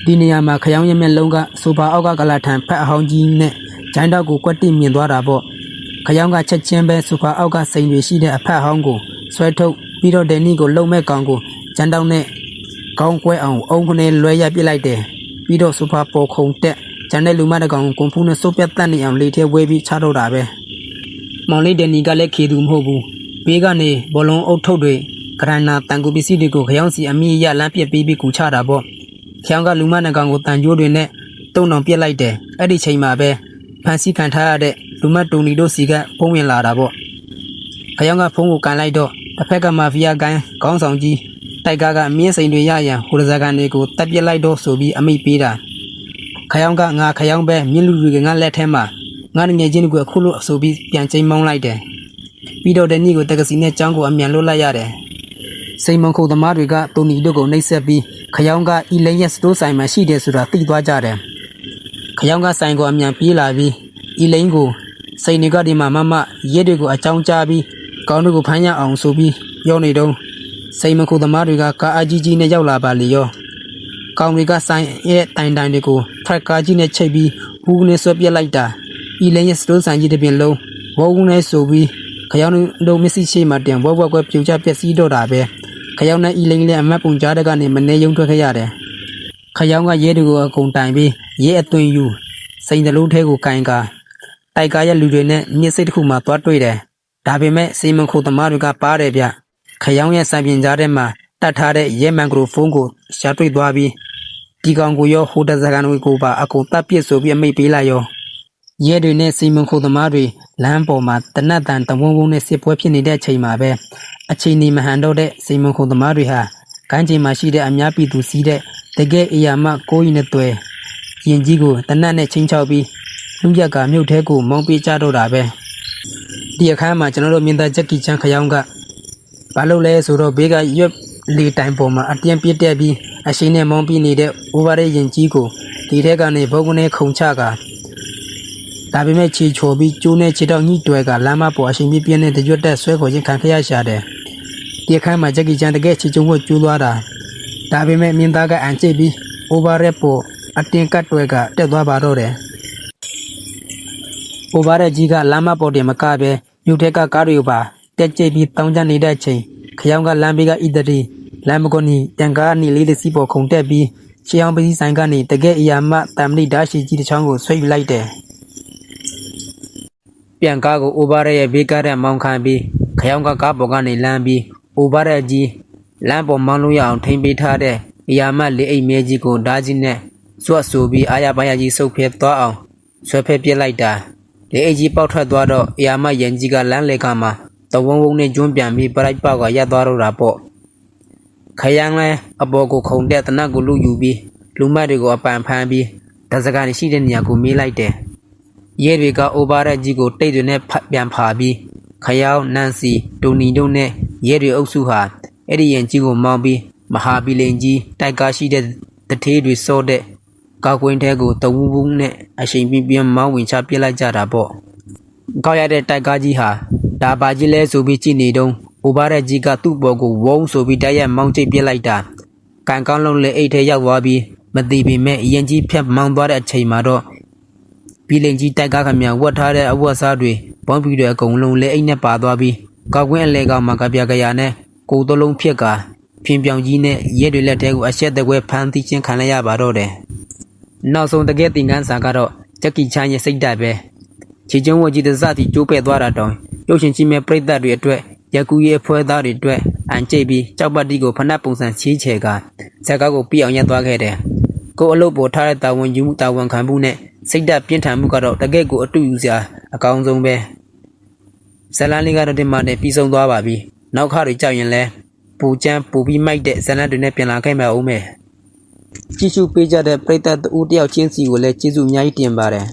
ဲဒီနေရာမှာခရောင်ရဲ့မျက်လုံးကဆိုဖာအောက်ကကလာထန်ဖက်အဟောင်းကြီးနဲ့ဂျိုင်းတော့ကိုကွက်တိမြင်သွားတာပေါ့ခရောင်ကချက်ချင်းပဲဆိုဖာအောက်ကစိန်တွေရှိတဲ့အဖက်အဟောင်းကိုဆွဲထုတ်ပြီးတော့ဒန်နီကိုလုံမဲ့ကောင်ကိုဂျန်တောင်းနဲ့ကောင်းကွဲအောင်အုံခနဲ့လွဲရပြစ်လိုက်တယ်ပြီးတော့ဆိုဖာပေါ်ခုံတက်ဂျန်တဲ့လူမတကောင်ကွန်ဖူးနဲ့စုပ်ပြတ်တတ်နေအောင်လေထဲဝဲပြီးချတော့တာပဲမောင်လေးဒန်နီကလည်းခေသူမဟုတ်ဘူးဘေးကနေဘောလုံးအုပ်ထုတ်တွေဂရန်နာတန်ကူပစ္စည်းတွေကိုခရောင်စီအမိရလမ်းပြစ်ပြီးကူချတာပေါ့ခရောင်ကလူမတကောင်ကိုတန်ကြိုးတွေနဲ့တုံအောင်ပြစ်လိုက်တယ်အဲ့ဒီချိန်မှာပဲဖန်စီခံထားရတဲ့လူမတူနီတို့စီကဖုံးဝင်လာတာပေါ့ခရောင်ကဖုံးကိုကန်လိုက်တော့တစ်ဖက်ကမာဖီယာကိုင်းခေါင်းဆောင်ကြီးတိုက်ကားကအမြင့်စိန်တွေရရန်ဟိုရဇာကန်တွေကိုတပ်ပြစ်လိုက်တော့ဆိုပြီးအမိပေးတာခရောင်ကငါခရောင်ပဲမြင့်လူတွေကငါလက်ထဲမှာငါငယ်ချင်းတွေကအခုလို့အဆိုပြီးပြန်ချိန်မောင်းလိုက်တယ်ပြီးတော့ဒန်နီကိုတက္ကစီနဲ့ចောင်းကိုအမြန်လွတ်လိုက်ရတယ်စိန်မုံခုသမားတွေကတူနီတို့ကိုနှိပ်စက်ပြီးခရောင်ကအီလိန်ရဲ့စတိုးဆိုင်မှာရှိတယ်ဆိုတာသိသွားကြတယ်ခရောင်ကဆိုင်ကိုအမြန်ပြေးလာပြီးအီလိန်ကိုစိန်တွေကဒီမှာမရဲတွေကိုအကြောင်းကြားပြီးကောင်းတို့ကိုဖမ်းရအောင်ဆိုပြီးပြောနေတော့စိန်မခုသမားတွေကကာအကြီးကြီးနဲ့ရောက်လာပါလေရောကောင်တွေကဆိုင်ရဲ့တိုင်တွေကိုထရက်ကာကြီးနဲ့ချိတ်ပြီးဟူးနဲ့ဆွဲပြစ်လိုက်တာအီလင်းရဲ့စတိုးဆိုင်ကြီးတစ်ပြင်လုံးဝုန်းနဲ့ဆိုပြီးခရောင်တို့မစ္စည်းရှိမှတင်ဝက်ကွက်ပြူချပျက်စီးတော့တာပဲခရောင်နဲ့အီလင်းလည်းအမတ်ပုံကြားတဲ့ကနေမနေယုံထွက်ခဲ့ရတယ်ခရောင်ကရဲတွေကိုအကုန်တိုင်ပြီးရဲအသွင်ယူစိန်တလုံးထဲကိုကင်ကာတိုက်ကားရဲ့လူတွေနဲ့မြစ်စိတ်တစ်ခုမှသွားတွေ့တယ်ဒါပေမဲ့စီမံခုသမားတွေကပါတယ်ဗျခရောင်ရဲ့စံပြင်ကြားထဲမှာတတ်ထားတဲ့ရဲမန်ဂရိုဖုန်းကိုရှာတွေ့သွားပြီးဒီကောင်ကိုရောဟိုတဇကန်ကိုပါအကုန်တပ်ပစ်ဆိုပြီးအမိတ်ပေးလိုက်ရောရဲတွေနဲ့စီမံခုသမားတွေလမ်းပေါ်မှာတနတ်တန်တဝုံဝုံနဲ့စစ်ပွဲဖြစ်နေတဲ့အချိန်မှာပဲအချိန်နေမဟန်တော့တဲ့စီမံခုသမားတွေဟာကမ်းခြေမှာရှိတဲ့အများပြည်သူစီးတဲ့တကယ်အရာမှကိုကြီးနဲ့တွေ့ရင်ကြီးကိုတနတ်နဲ့ချင်းချောက်ပြီးလူရက်ကမြို့ထဲကိုမောင်းပေးကြတော့တာပဲဒီအခါမှာကျွန်တော်တို့မြင်သားချက်ကီချန်ခရောင်ကဘာလို့လဲဆိုတော့ဘေးကရွက်လေတိုင်ပေါ်မှာအတင်းပြစ်တက်ပြီးအရှိန်နဲ့မောင်းပြီးနေတဲ့အိုဗာရဲ့ရင်ကြီးကိုဒီထဲကနေဘုံကနေခုံချကဒါပေမဲ့ချီချိုပြီးကျိုးနဲ့ခြေတော့ညှိတွဲကလမ်းမပေါ်အရှိန်ပြင်းတဲ့တရွတ်တက်ဆွဲခေါ်ခြင်းခံခရရှာတယ်ဒီအခါမှာချက်ကီချန်တကယ်ချီကျုံဖို့ကျိုးသွားတာဒါပေမဲ့မြင်သားကအန်ကျိပြီးအိုဗာရဲ့ပေါ်အတင်းကတ်တွဲကတက်သွားပါတော့တယ်အိုဗာရဲ့ကြီးကလမ်းမပေါ်တင်မကပဲမြို့ထဲကကားတွေပါတက်ကျိပြီးတောင်းကျနေတဲ့အချိန်ခရောင်ကလမ်းဘေးကအီတရီလမ်းမကွန်နီတန်ကားနီလေးတစ်စီးပေါ်ခုန်တက်ပြီးရှေးအောင်ပစည်းဆိုင်ကနေတကယ်အရာမတမ်မဏိဓာရှိကြီးတစ်ချောင်းကိုဆွဲယူလိုက်တယ် ပြန်ကားကိုအိုဘာရဲရဲ့ဘေးကားတဲ့မောင်းခံပြီးခရောင်းကားပေါ်ကနေလမ်းပြီးအိုဘာရဲကြီးလမ်းပေါ်မောင်းလို့ရအောင်ထိမ့်ပေးထားတဲ့အရာမလေးအိမ်မဲကြီးကိုဓာကြီးနဲ့စွတ်ဆူပြီးအာရပါရကြီးစုပ်ဖဲသွားအောင်ဆွဲဖဲပြစ်လိုက်တာလေးအိမ်ကြီးပေါက်ထွက်သွားတော့အရာမရန်ကြီးကလမ်းလေကမှာတဝုံဝုံနဲ့ကျွန်းပြန်ပြီးပရိုက်ပေါက်ကရပ်သွားတော့တာပေါ့ခရမ်းလဲအပေါ်ကိုခုံတဲ့တနတ်ကိုလူယူပြီးလူမတ်တွေကိုအပန်ဖမ်းပြီးတစကားရှိတဲ့နေရာကိုမေးလိုက်တယ်ရဲတွေကအိုဘာရက်ကြီးကိုတိတ်တွေနဲ့ပြန်ဖာပြီးခယောင်းနန်စီတိုနီတို့နဲ့ရဲတွေအုပ်စုဟာအဲ့ဒီရင်ကြီးကိုမောင်းပြီးမဟာပီလင်ကြီးတိုက်ကားရှိတဲ့တထေးတွေစောတဲ့ကောက်ကွင်းထဲကိုတဝူးဝူးနဲ့အရှိန်ပြင်းပြင်းမောင်းဝင်ချပြစ်လိုက်ကြတာပေါ့ကောက်ရတဲ့တိုက်ကားကြီးဟာဒါပါကြီးလဲဆိုပြီးကြည့်နေတော့အိုဘာရက်ကြီးကသူ့ဘော်ကိုဝုန်းဆိုပြီးတိုက်ရိုက်မောင်းကျိတ်ပြစ်လိုက်တာကန်ကောင်းလုံးလေအိတ်ထဲရောက်သွားပြီးမသိပေမဲ့ရင်ကြီးဖြတ်မောင်းသွားတဲ့အချိန်မှာတော့ပီလင်ကြီးတိုက်ကားခမဝတ်ထားတဲ့အဝတ်အစားတွေဘောင်းပြီးတဲ့အကုန်လုံးလေအိတ်နဲ့ပါသွားပြီးကောက်ကွင်းအလဲကောင်မှာကပြကရနဲ့ကိုယ်တလုံးဖြစ်ကာဖြင်းပြောင်ကြီးနဲ့ရဲတွေလက်ထဲကိုအဆက်တကွဲဖမ်းသိချင်းခံလိုက်ရပါတော့တယ်နောက်ဆုံးတကယ်တင်ကန်းစာကတော့ဂျက်ကီချန်ရဲ့စိတ်ဓာတ်ပဲချီကျုံဝကြီးတစတီကျိုးပဲ့သွားတာတောင်ရုပ်ရှင်ကြီးမဲ့ပြိတ္တတွေအတွက်ရက်ကူရဲ့ဖွဲသားတွေအတွက်အန်ကျိတ်ပြီးကြောက်ပတ်တီကိုဖနက်ပုံစံချီးချဲကဇက်ကားကိုပြအောင်ရက်သွားခဲ့တယ်ကိုအလုပ်ပေါ်ထားတဲ့တာဝန်ယူမှုတာဝန်ခံမှုနဲ့စိတ်ဓာတ်ပြင်းထန်မှုကတော့တကယ့်ကိုအတူယူစရာအကောင်းဆုံးပဲဇလန်လေးကတော့ဒီမှာနဲ့ပြီးဆုံးသွားပါပြီနောက်ခါတွေကြောက်ရင်လဲပူချမ်းပူပြီးမိုက်တဲ့ဇလန်တွေနဲ့ပြန်လာခဲ့မှာအောင်မယ်ကြည့်ရှုပေးကြတဲ့ပရိသတ်တူတယောက်ချင်းစီကိုလည်းကျေးဇူးအများကြီးတင်ပါတယ်